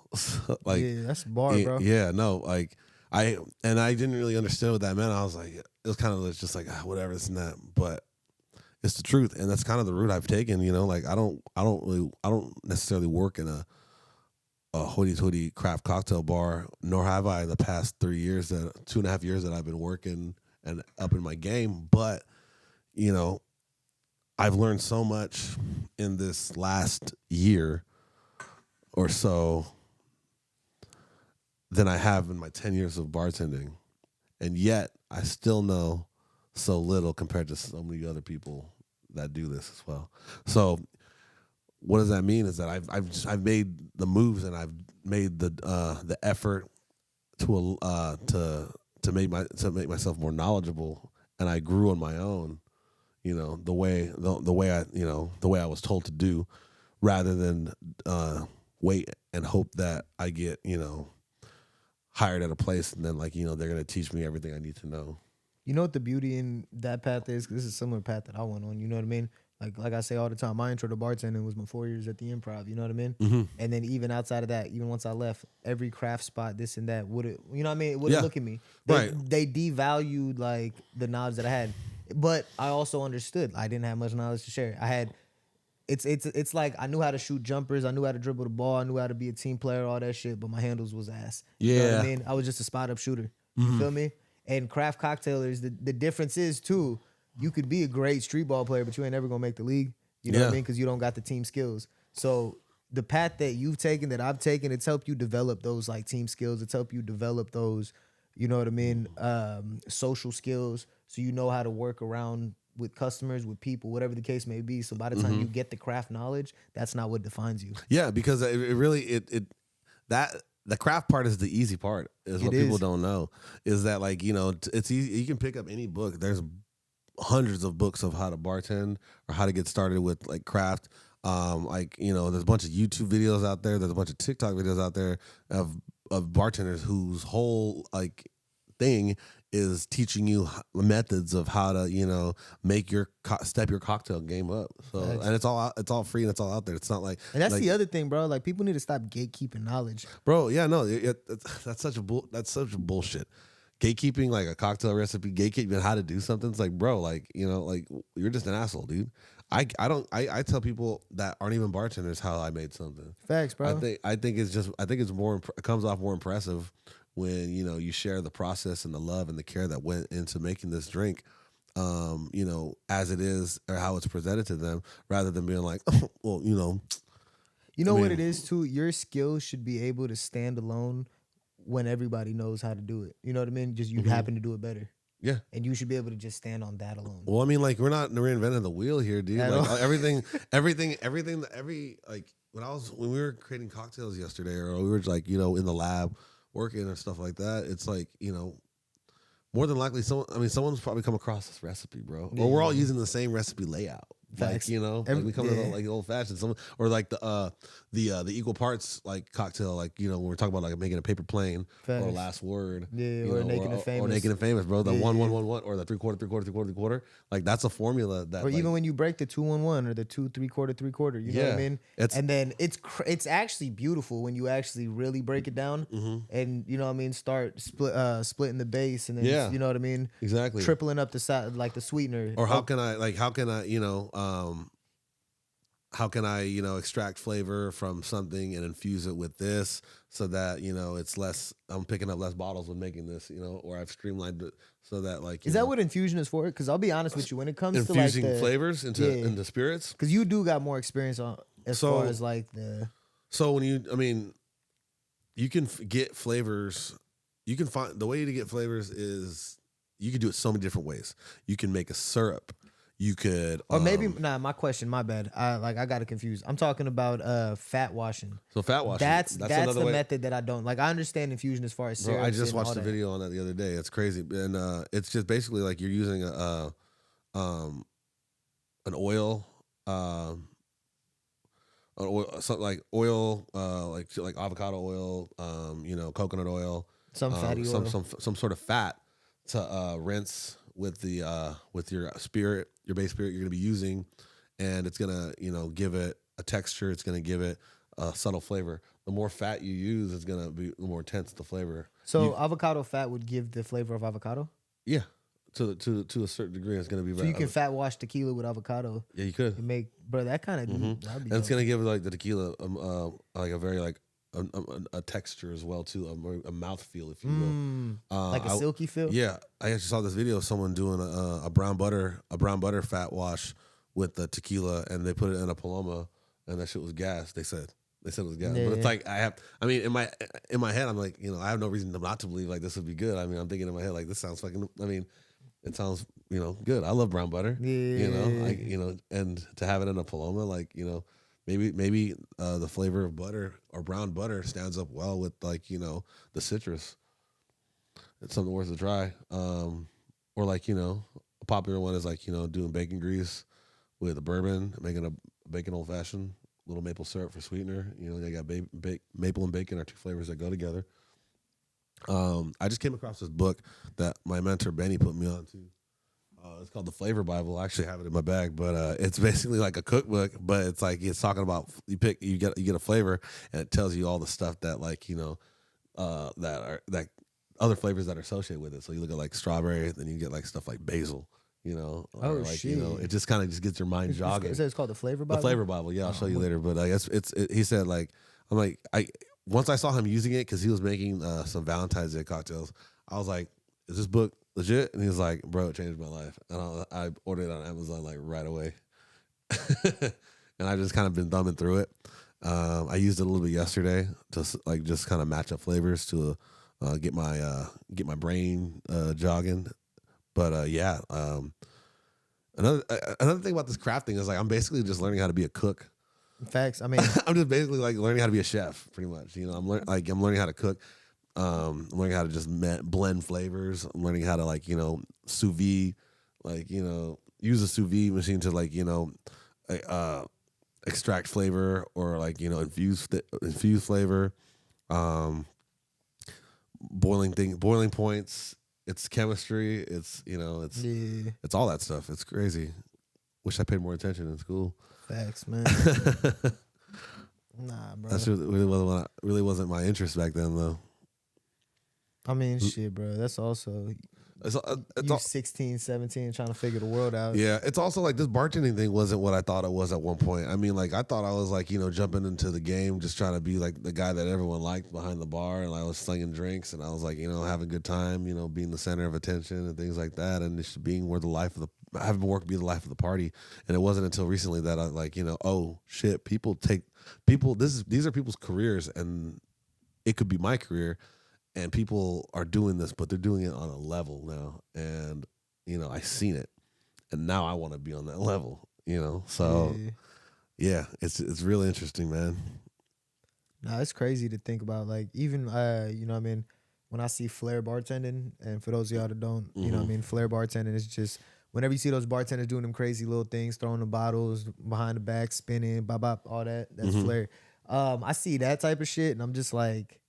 Like, yeah, that's a bar, bro. Yeah, no, like I didn't really understand what that meant. I was like, it was kind of just like, whatever, this and that, but it's the truth, and that's kind of the route I've taken. You know, like I don't necessarily work in a hoity-toity craft cocktail bar, nor have I in the past 2.5 years that I've been working and up in my game. But, you know, I've learned so much in this last year or so than I have in my 10 years of bartending, and yet I still know so little compared to so many other people that do this as well. So what does that mean is that I've made the moves and I've made the effort to make myself more knowledgeable, and I grew on my own, you know, the way I was told to do, rather than wait and hope that I get, you know, hired at a place and then, like, you know, they're gonna teach me everything I need to know. You know what the beauty in that path is? 'Cause this is a similar path that I went on. You know what I mean? Like I say all the time, my intro to bartending was my 4 years at the Improv. You know what I mean? Mm-hmm. And then even outside of that, even once I left, every craft spot, this and that, you know what I mean? It wouldn't look at me. They devalued like the knowledge that I had, but I also understood I didn't have much knowledge to share. I had. It's like I knew how to shoot jumpers, I knew how to dribble the ball, I knew how to be a team player, all that shit, but my handles was ass. You know what I mean? I was just a spot up shooter. You feel me? And craft cocktailers, the difference is too, you could be a great street ball player, but you ain't never gonna make the league. You know what I mean? Because you don't got the team skills. So the path that you've taken, that I've taken, it's helped you develop those like team skills. It's helped you develop those, you know what I mean, social skills. So you know how to work around with customers, with people, whatever the case may be. So by the time you get the craft knowledge, that's not what defines you. Yeah, because it really that the craft part is the easy part. Is what people don't know, is that, like, you know, it's easy. You can pick up any book. There's hundreds of books of how to bartend or how to get started with, like, craft. Like, you know, there's a bunch of YouTube videos out there. There's a bunch of TikTok videos out there of bartenders whose whole, like, thing is teaching you methods of how to, you know, make your step your cocktail game up. So and it's all free and it's all out there. It's not like, and that's like, the other thing, bro. Like, people need to stop gatekeeping knowledge, bro. Yeah, no, that's such a bullshit. Gatekeeping, like a cocktail recipe, gatekeeping how to do something. It's like, bro, like, you know, like, you're just an asshole, dude. I tell people that aren't even bartenders how I made something. Facts, bro. I think it's more, it comes off more impressive when, you know, you share the process and the love and the care that went into making this drink, you know, as it is or how it's presented to them, rather than being like, oh, well, you know. What it is too? Your skills should be able to stand alone when everybody knows how to do it. You know what I mean? Just you happen to do it better. Yeah. And you should be able to just stand on that alone. Well, I mean, like we're not reinventing the wheel here, dude. At Like all. everything, like when we were creating cocktails yesterday, or we were like, in the lab working or stuff like that. It's like, more than likely someone's probably come across this recipe, bro. Yeah. Or we're all using the same recipe layout. Facts. Like, like we come to like old fashioned, or like the equal parts like cocktail, like when we're talking about like making a paper plane or last word, or making it famous, or making it famous, bro. The 1-1-1-1 or the 3/4 3/4 3/4 3/4. Like that's a formula that. Or even when you break the 2-1-1 or the 2 3/4 3/4, you know what I mean? And then it's actually beautiful when you actually really break it down, and you know what I mean. Start splitting the base, and then you know what I mean. Exactly. Tripling up the side, like the sweetener. Or how can I extract flavor from something and infuse it with this so that, it's less, I'm picking up less bottles when making this, or I've streamlined it so that like, is that what infusion is for? Because I'll be honest with you, when it comes infusing to like flavors into spirits. Because you do got more experience on as far as like the. So when you can get flavors, you can find the way to get flavors is you can do it so many different ways. You can make a syrup. You could, or maybe my question, my bad. I got it confused. I'm talking about fat washing. So fat washing. That's the method that I don't like. I understand infusion as far as syrups. Bro, I just watched a video on that the other day. It's crazy, and it's just basically like you're using an oil, something like oil, like avocado oil, coconut oil, some fatty oil, some sort of fat to rinse with your spirit, your base spirit you're going to be using, and it's going to give it a texture. It's going to give it a subtle flavor. The more fat you use, it's going to be the more intense the flavor. So avocado fat would give the flavor of avocado. Yeah, to a certain degree, it's going to be. So you can fat wash tequila with avocado. Yeah, you could. That kind of. And it's going to give like the tequila like a very like. A texture as well too, a mouthfeel, if you will, like a silky feel. Yeah, I actually saw this video of someone doing a brown butter fat wash with the tequila, and they put it in a Paloma, and that shit was gas. They said it was gas, but it's like in my head, I'm like, I have no reason not to believe like this would be good. I mean, I'm thinking in my head like this sounds fucking. I mean, it sounds good. I love brown butter. And to have it in a Paloma, like Maybe the flavor of butter or brown butter stands up well with like the citrus. It's something worth a try. Or like a popular one is like doing bacon grease with a bourbon, making a bacon old fashioned, little maple syrup for sweetener. They got maple and bacon are two flavors that go together. I just came across this book that my mentor Benny put me on to. It's called the Flavor Bible. I actually have it in my bag, but it's basically like a cookbook. But it's like it's talking about you get a flavor, and it tells you all the stuff that like that other flavors that are associated with it. So you look at like strawberry, then you get like stuff like basil. Shit. It just kind of just gets your mind jogging. It's called the Flavor Bible. The Flavor Bible. Yeah, I'll show you later. But I guess he said like I'm like once I saw him using it because he was making some Valentine's Day cocktails. I was like, is this book legit? And he was like, bro, it changed my life. And I ordered it on Amazon like right away. And I just kind of been thumbing through it. I used it a little bit yesterday to like just kind of match up flavors to get my brain jogging. But another thing about this crafting is like I'm basically just learning how to be a cook. Facts. I mean, I'm just basically like learning how to be a chef, pretty much. I'm learning how to cook. I'm learning how to just blend flavors. I'm learning how to like sous vide, like use a sous vide machine to like extract flavor or like infuse flavor. Boiling points. It's chemistry. It's it's all that stuff. It's crazy. Wish I paid more attention in school. Facts, man. Nah, bro. That's really wasn't my interest back then, though. I mean, shit, bro. That's also you 16, 17, trying to figure the world out. Yeah, it's also like this bartending thing wasn't what I thought it was at one point. I mean, like I thought I was like jumping into the game, just trying to be like the guy that everyone liked behind the bar, and I was slinging drinks, and I was like having a good time, being the center of attention and things like that, and just being where having work be the life of the party. And it wasn't until recently that I like oh shit, these are people's careers, and it could be my career. and people are doing this, but they're doing it on a level now. And, I seen it. And now I want to be on that level, So, yeah, it's really interesting, man. Nah, it's crazy to think about. Like, even, when I see flair bartending, and for those of y'all that don't, flair bartending is just whenever you see those bartenders doing them crazy little things, throwing the bottles behind the back, spinning, bop, bop, all that's flair. I see that type of shit, and I'm just like,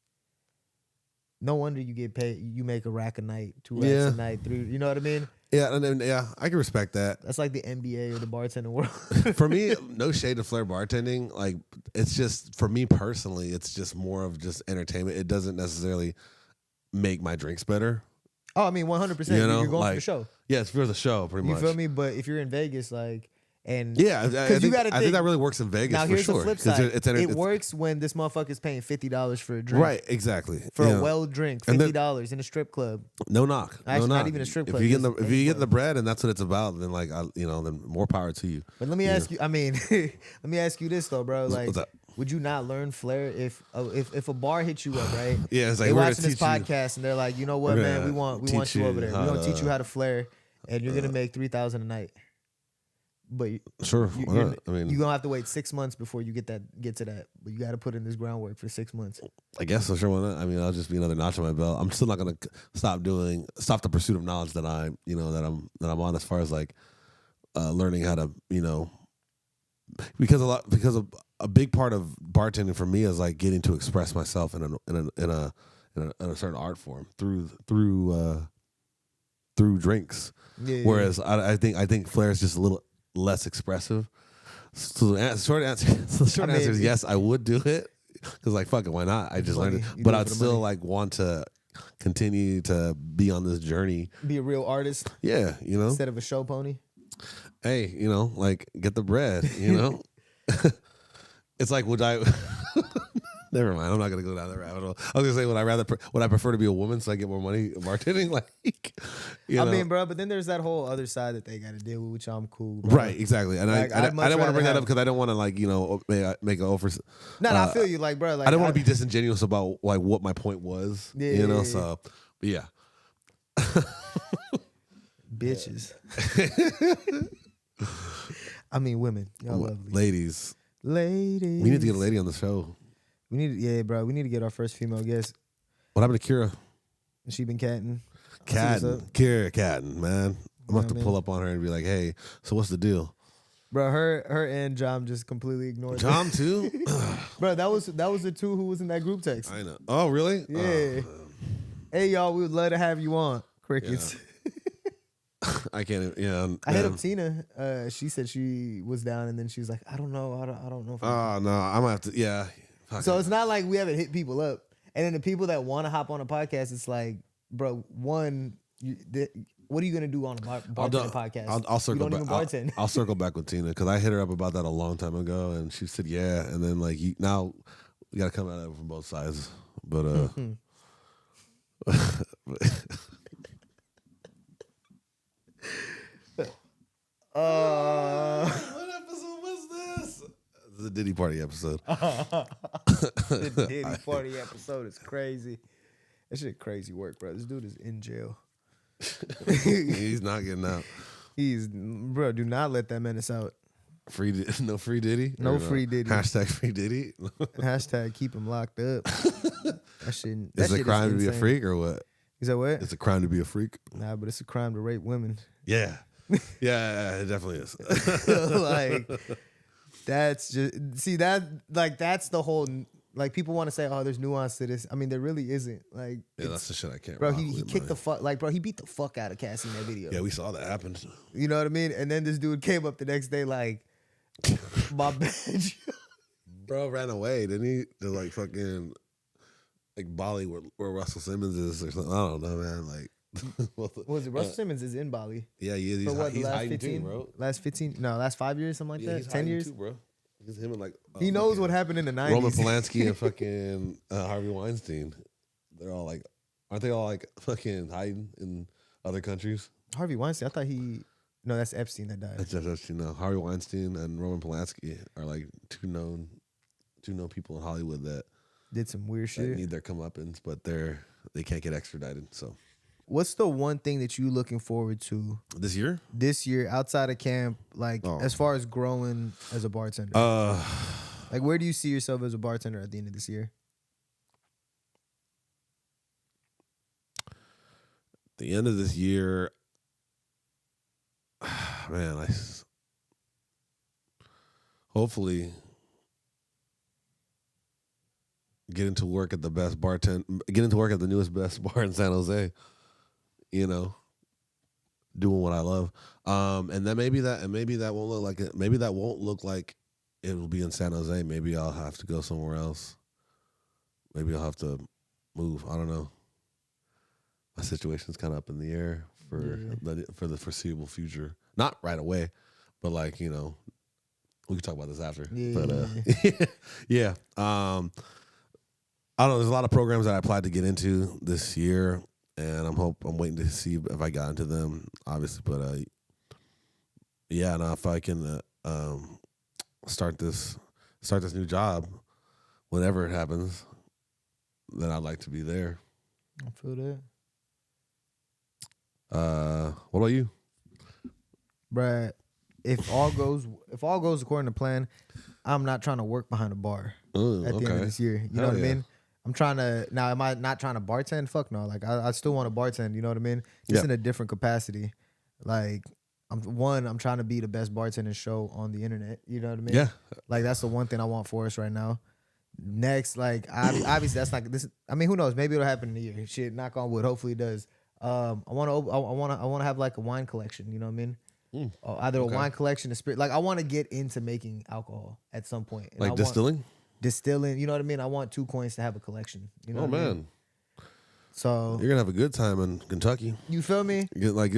no wonder you get paid. You make a rack a night, 2 racks a night, 3. You know what I mean? Yeah, and then, I can respect that. That's like the NBA of the bartending world. For me, no shade to flair bartending. Like, it's just, for me personally, it's just more of just entertainment. It doesn't necessarily make my drinks better. Oh, I mean, 100%. You're going for the show. Yeah, it's for the show, pretty much. You feel me? But if you're in Vegas, like, and yeah, I think that really works in Vegas. Now, here's for sure. the flip side. It works when this motherfucker's paying $50 for a drink. Right, exactly. For a well drink, $50 in a strip club. No knock. Actually, no not knock. even a strip club. If you get the bread and that's what it's about, then then more power to you. But let me ask you. I mean, let me ask you this though, bro. Like, would you not learn flair if a bar hits you up, right? Yeah, it's like they're we're watching this podcast and they're like, you know what, man, we want you over there. We're gonna teach you how to flair, and you're gonna make $3,000 a night. But sure, you're gonna have to wait 6 months before you get to that. But you got to put in this groundwork for 6 months. I guess so. Sure, why not? I mean, I'll just be another notch on my belt. I'm still not gonna stop the pursuit of knowledge that I'm on, as far as like learning how to because a big part of bartending for me is like getting to express myself in a certain art form through drinks. Yeah, whereas I think flair is just a little less expressive. So the short answer is yes, I would do it because like fuck it, why not? I just learned it, but I'd still like want to continue to be on this journey, be a real artist. Yeah, instead of a show pony. Hey, like get the bread. It's like would I? Never mind. I'm not gonna go down that rabbit hole. I was gonna say would I prefer to be a woman so I get more money bartending? Like, I mean, bro. But then there's that whole other side that they got to deal with, which I'm cool. Bro. Right. Exactly. And like, I didn't want to bring that up because I don't want to like make an offer. No, I feel you, like, bro. Like, I don't want to be disingenuous about like what my point was. Yeah. So, but yeah. Bitches. I mean, women. Y'all lovely. Ladies. We need to get a lady on the show. We need to get our first female guest. What happened to Kira? She been catting. Kira catting, man. I'm gonna have to pull up on her and be like, hey, so what's the deal? Bro, her and Jom just completely ignored Jom too? Bro, that was the two who was in that group text. I know. Oh, really? Yeah. Hey, y'all, we would love to have you on. Crickets. Yeah. I can't. Yeah. I hit up Tina. She said she was down, and then she was like, I don't know. I don't know. If no, I'm gonna have to. Yeah. So it's not like we haven't hit people up, and then the people that want to hop on a podcast, it's like, bro, what are you gonna do on a bartending podcast? I'll circle back. I'll circle back with Tina because I hit her up about that a long time ago, and she said yeah, and then like now we gotta come at it from both sides, but What episode was this? This is a Diddy Party episode. The Diddy Party episode is crazy. That shit crazy work, bro. This dude is in jail. He's not getting out. Bro, do not let that menace out. No free Diddy? No free Diddy. Hashtag free Diddy? Hashtag keep him locked up. That shit. Is it a crime to be a freak or what? Is that what? It's a crime to be a freak? Nah, but it's a crime to rape women. Yeah. Yeah, it definitely is. Like, that's just, that's the whole, like, people want to say, oh, there's nuance to this. I mean, there really isn't. Like, yeah, that's the shit I can't. Bro, he kicked the fuck, like, bro, he beat the fuck out of Cassie in that video. Yeah, we saw that happen. You know what I mean? And then this dude came up the next day like, my bad. Bro ran away, didn't he? To like fucking, like Bali where Russell Simmons is or something. I don't know, man. Like, was it Russell Simmons is in Bali? Yeah, he's hiding 15, too, bro. Last 5 years, something like that. He's 10 years, too, bro. Because him and like he knows what happened in the 90s. Roman Polanski and fucking Harvey Weinstein. They're all like, aren't they all like fucking hiding in other countries? Harvey Weinstein, I thought no, that's Epstein that died. That's Epstein. No, Harvey Weinstein and Roman Polanski are like two known people in Hollywood that did some weird that shit. need their comeuppance, but they can't get extradited. So What's the one thing that you looking forward to this year, outside of camp, like as far as growing as a bartender? Like where do you see yourself as a bartender at the end of this year? the end of this year, man, hopefully get into work at the newest best bar in San Jose. You know, doing what I love. And then maybe that won't look like it. Maybe that won't look like it will be in San Jose. Maybe I'll have to go somewhere else. Maybe I'll have to move. I don't know. My situation's kind of up in the air for the foreseeable future. Not right away, but like, you know, we can talk about this after. But yeah. I don't know. There's a lot of programs that I applied to get into this year, and I'm waiting to see if I got into them, obviously. But yeah, no, if I can start this new job, whenever it happens, then I'd like to be there. I feel that. What about you, Brad? If all goes according to plan, I'm not trying to work behind a bar at the end of this year. You know what I mean? I'm trying to now. Am I not trying to bartend? Fuck no. Like I still want to bartend. You know what I mean? Just in a different capacity. Like I'm trying to be the best bartending show on the internet. You know what I mean? Yeah. Like that's the one thing I want for us right now. Next, like obviously that's not this. I mean, who knows? Maybe it'll happen in a year. Shit, knock on wood. Hopefully it does. I want to have like a wine collection. You know what I mean? Either a wine collection, a spirit. Like I want to get into making alcohol at some point. And like distilling. Distilling, you know what I mean? I want 2 coins to have a collection. You know what I mean? So you're gonna have a good time in Kentucky. You feel me? You know,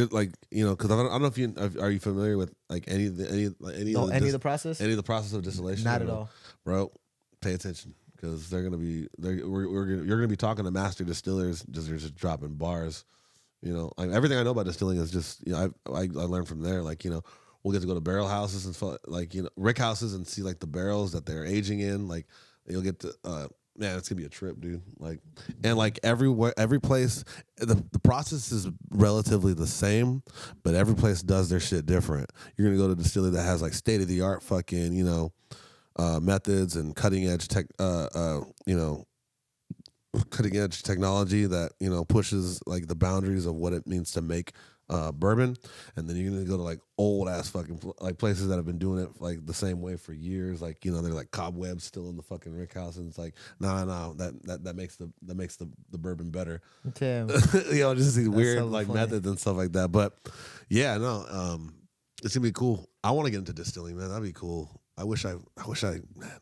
because I don't know if you are you familiar with like any of the process of distillation? Not at all, bro. Pay attention because you're gonna be talking to master distillers. Just dropping bars. You know, like, everything I know about distilling is just, you know, I learned from there. Like, you know, we'll get to go to barrel houses and like, you know, rick houses and see like the barrels that they're aging in. Like you'll get to, man, it's gonna be a trip, dude. Like, and like every place, the process is relatively the same, but every place does their shit different. You're gonna go to a distillery that has like state of the art fucking, you know, methods and cutting edge cutting edge technology that, you know, pushes like the boundaries of what it means to make bourbon. And then you're gonna go to like old ass fucking like places that have been doing it like the same way for years. Like, you know, they're like cobwebs still in the fucking rick house, and it's like no, that makes the bourbon better. Damn. You know, just these weird like funny methods and stuff like that. But yeah, no, it's gonna be cool. I want to get into distilling, man. That'd be cool. I wish I man.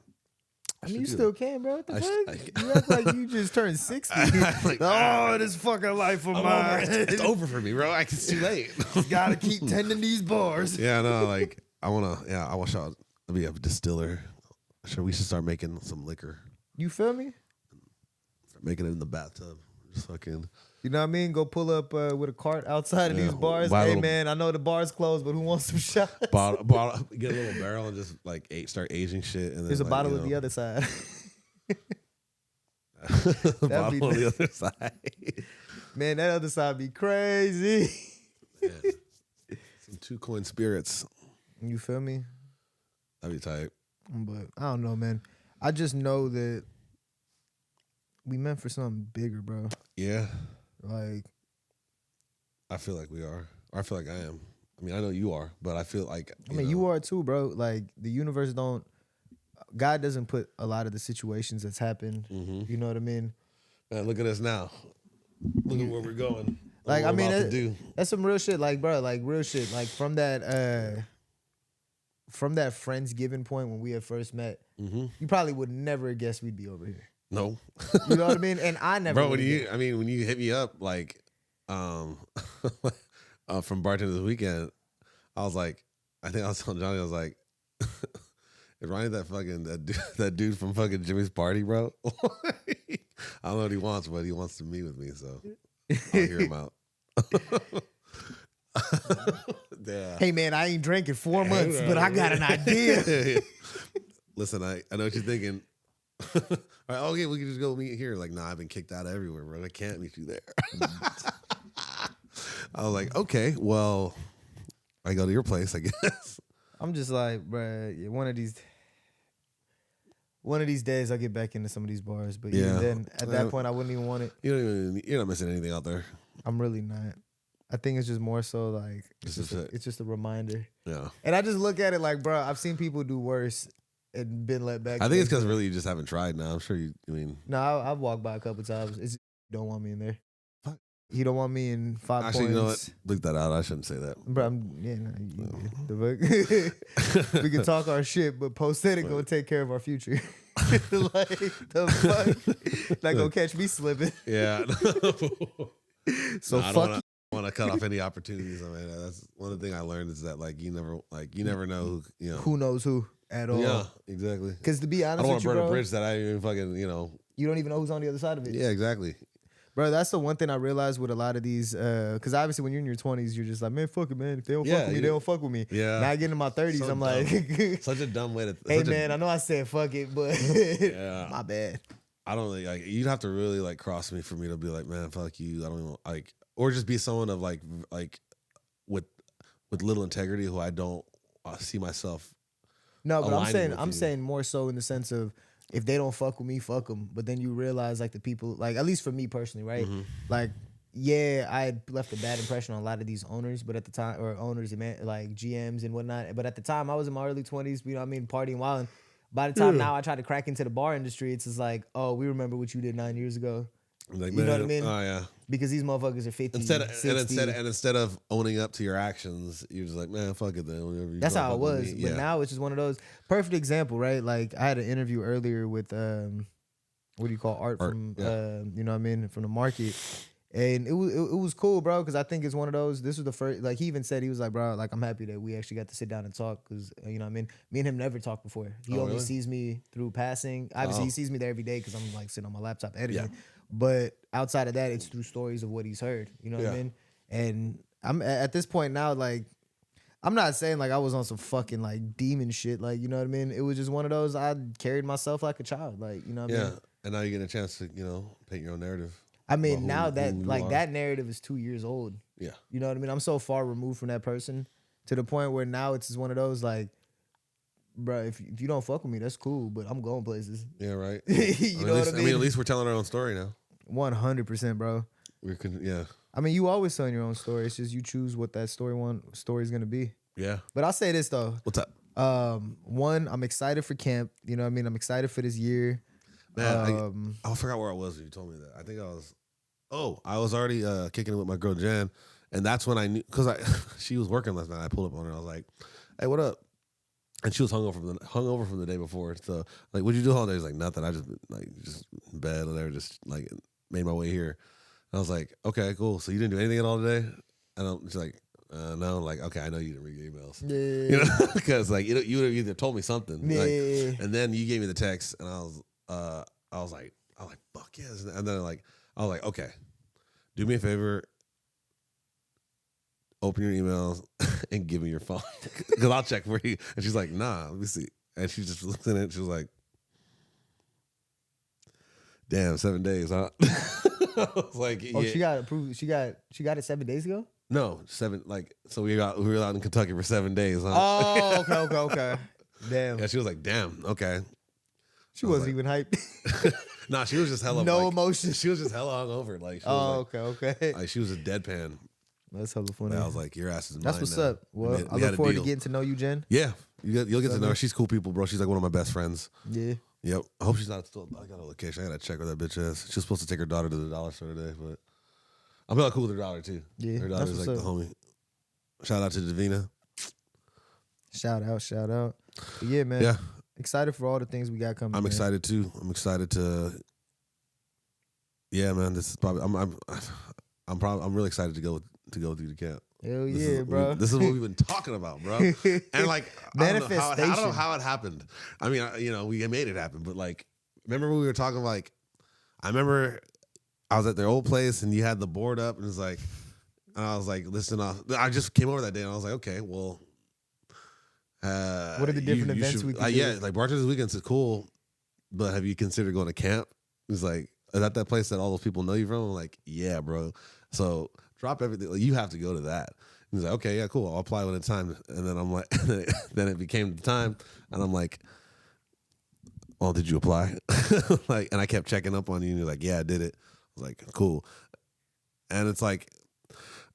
I mean, you still can, bro. What the fuck? You act like you just turned 60. Like, this fucking life of mine. It's over for me, bro. It's too late. Gotta keep tending these bars. Yeah, no, like I wish I'd be a distiller. Sure, we should start making some liquor. You feel me? Start making it in the bathtub. Just fucking. You know what I mean? Go pull up with a cart outside of these bars. Hey, man, I know the bar's closed, but who wants some shots? Bottle, get a little barrel and just like start aging shit. And there's then, a bottle on the other side. Bottle on the other side. Man, that other side be crazy. Yeah. Some 2-coin spirits. You feel me? That'd be tight. But I don't know, man. I just know that we meant for something bigger, bro. Yeah. Like, I feel like we are. Or I feel like I am. I mean, I know you are, but I feel like you are too, bro. Like the universe God doesn't put a lot of the situations that's happened. Mm-hmm. You know what I mean? Man, look at us now. Look at where we're going. Like, I mean, that's some real shit. Like, bro, like real shit. Like from that Friendsgiving point when we had first met, you probably would never have guessed we'd be over here. No. You know what I mean? And I never. Bro, when you hit me up like from Bartender this weekend, I was like, I think I was telling Johnny, I was like, is Ronnie that dude from fucking Jimmy's party, bro? I don't know what he wants, but he wants to meet with me, so I'll hear him out. Yeah. Hey man, I ain't drinking 4 months, but I got an idea. Listen, I know what you're thinking. Like, okay, we can just go meet here. Like, nah, I've been kicked out everywhere, bro. I can't meet you there. I was like, okay, well, I go to your place, I guess. I'm just like, bro, one of these days I'll get back into some of these bars. But even then, at that point, I wouldn't even want it. You're not missing anything out there. I'm really not. I think it's just more so like it's just a reminder. Yeah. And I just look at it like, bro, I've seen people do worse and been let back. I think it's because really you just haven't tried now. I'm sure you. I mean, no, I've walked by a couple times. It's you don't want me in there. Fuck. You don't want me in 5 actually, points. you know what? Bleep that out. I shouldn't say that. Bro, the fuck? We can talk our shit, but post that and go take care of our future. Like the fuck? Not gonna catch me slipping. Yeah. So no, fuck. I want to cut off any opportunities. I mean, that's one of the things I learned is that you never know who knows who at all. Yeah, exactly. Because to be honest, I don't want to to burn a bridge that I even fucking you don't even know who's on the other side of it. Yeah, exactly. Bro, that's the one thing I realized with a lot of these, because obviously when you're in your 20s, you're just like, man, fuck it, man. If they don't fuck with me, they don't fuck with me. Yeah. Now I get into my 30s, So I'm dumb. like, such a dumb way to. Hey man, I know I said fuck it, but yeah, my bad. I don't like. You'd have to really cross me for me to be like, man, fuck you. I don't even like, or just be someone of like with little integrity who I don't see myself. No, but I'm you. saying more so in the sense of if they don't fuck with me, fuck them. But then you realize the people, at least for me personally, right? Mm-hmm. Yeah, I had left a bad impression on a lot of these owners, but at the time, or owners, GMs and whatnot. But at the time, I was in my early 20s, you know what I mean, partying wild. By the time now I try to crack into the bar industry, it's just like, oh, we remember what you did 9 years ago. Like, you know what I mean? Oh yeah. Because these motherfuckers are 50, 60. Instead of owning up to your actions, you're just like, man, fuck it then. That's how it was. But now it's just one of those perfect example, right? Like I had an interview earlier with what do you call art from you know what I mean, from the market. And it was cool, bro, because I think it's one of those. This was the first, he even said, he was like, bro, I'm happy that we actually got to sit down and talk because, you know what I mean? Me and him never talked before. He only sees me through passing. Obviously, he sees me there every day because I'm sitting on my laptop editing. Yeah. But outside of that, it's through stories of what he's heard. You know what I mean? And I'm at this point now, I'm not saying I was on some fucking demon shit. You know what I mean? It was just one of those, I carried myself like a child. You know what I mean? Yeah. And now you get a chance to, paint your own narrative. I mean, now that that narrative is 2 years old. Yeah. You know what I mean? I'm so far removed from that person to the point where now it's just one of those bro, if you don't fuck with me, that's cool, but I'm going places. Yeah, right. You know what I mean? At least we're telling our own story now. 100%, bro. Yeah. I mean, you always telling your own story. It's just you choose what that story is gonna be. Yeah. But I'll say this though. What's up? One, I'm excited for camp. You know what I mean? I'm excited for this year. Man, I forgot where I was when you told me that. I think I was already kicking it with my girl Jan, and that's when I knew, because she was working last night. I pulled up on her. I was like, "Hey, what up?" And she was hungover from the day before. So what'd you do all day? She's like, nothing. I just just in bed or whatever. Just made my way here. And I was like, okay, cool. So you didn't do anything at all today? And she's like, no. Okay, I know you didn't read your emails. Yeah. Because you would have either told me something. Yeah. And then you gave me the text, and I was like, fuck yes. And then I was like, okay, do me a favor, open your emails and give me your phone because I'll check for you. And she's like, nah, let me see. And she just looked at it. She was like, damn, 7 days, huh? I was like, oh, she got approved. She got it 7 days ago. No, 7. So we were out in Kentucky for 7 days, huh? Oh, okay. Damn. Yeah, she was like, damn, okay. She wasn't even hyped. Nah, she was just hella no emotion. She was just hella hungover. Okay. She was a deadpan. That's hella funny. And I was like, your ass is mine. That's what's now. up. Well, I look forward to getting to know you, Jen. Yeah, you'll get to know her. She's cool people, bro. She's one of my best friends. Yeah. Yep. I hope she's not still. I got a location. I gotta check where that bitch is. She's supposed to take her daughter to the dollar store today, but I'm cool with her daughter too. Yeah, her daughter's the homie. Shout out to Davina. Shout out. But yeah, man. Yeah. Excited for all the things we got coming. I'm excited too. I'm excited to. Yeah, man. This is probably. I'm really excited to go with you to camp. Hell yeah, bro. This is what we've been talking about, bro. And manifestation. I don't know how it happened. I mean, we made it happen, but remember when we were talking? I remember I was at their old place and you had the board up, and it was and I was listening off. I just came over that day and I was like, okay, well, what are the different events we can do? Yeah, Bartenders Weekends is cool. but have you considered going to camp? He's like, is that place that all those people know you from? I'm like, yeah, bro. So drop everything. Like, you have to go to that. He's like, okay, yeah, cool. I'll apply when it's time. And then I'm like, then it became the time. And I'm like, oh, did you apply? Like, and I kept checking up on you. And you're like, yeah, I did it. I was like, cool. And it's like,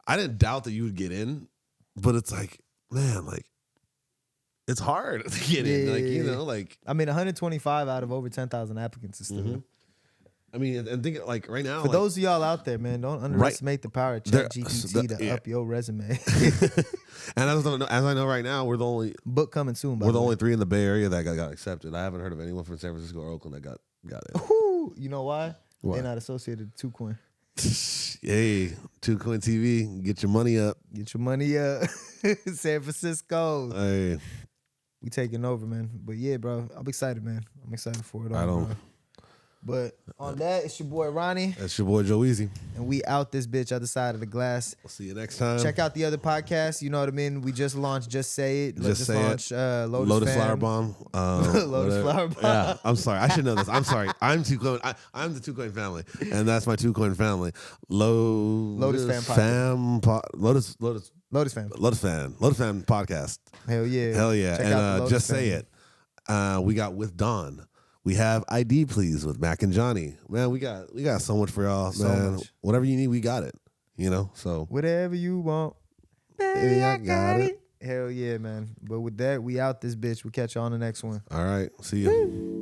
I didn't doubt that you would get in, but it's like, man, like, it's hard to get in. Like, you know, like. I mean, 125 out of over 10,000 applicants is still. I mean, and think like right now. For those of y'all out there, man, don't underestimate the power of ChatGPT to up your resume. And as I know right now, we're the only book coming soon. We're the only 3 in the Bay Area that got accepted. I haven't heard of anyone from San Francisco or Oakland that got it. Ooh, you know why? Why? They're not associated with 2Coin. Hey, 2Coin TV, get your money up. Get your money up. San Francisco. Hey. We taking over, man. But yeah, bro, I'm excited, man. I'm excited for it all, bro. But on that, it's your boy Ronnie. That's your boy Joe Easy. And we out this bitch other side of the glass. We'll see you next time. Check out the other podcasts. You know what I mean? We just launched Just Say It. Just Say launched, It. Lotus Flower Bomb. Lotus Flower Bomb. Yeah, I'm sorry. I should know this. I'm sorry. I'm 2Coin. I'm the 2Coin family. And that's my 2Coin family. Lotus Fam Lotus Fam. Lotus Fam podcast. Hell yeah. Hell yeah. Check And out Just Fam. Say It. We got With Dawn. We have ID Please with Mac and Johnny. Man, we got so much for y'all, man. Much. Whatever you need, we got it. You know, so whatever you want, baby, I got it. Hell yeah, man. But with that, we out this bitch. We catch you on the next one. All right. See you.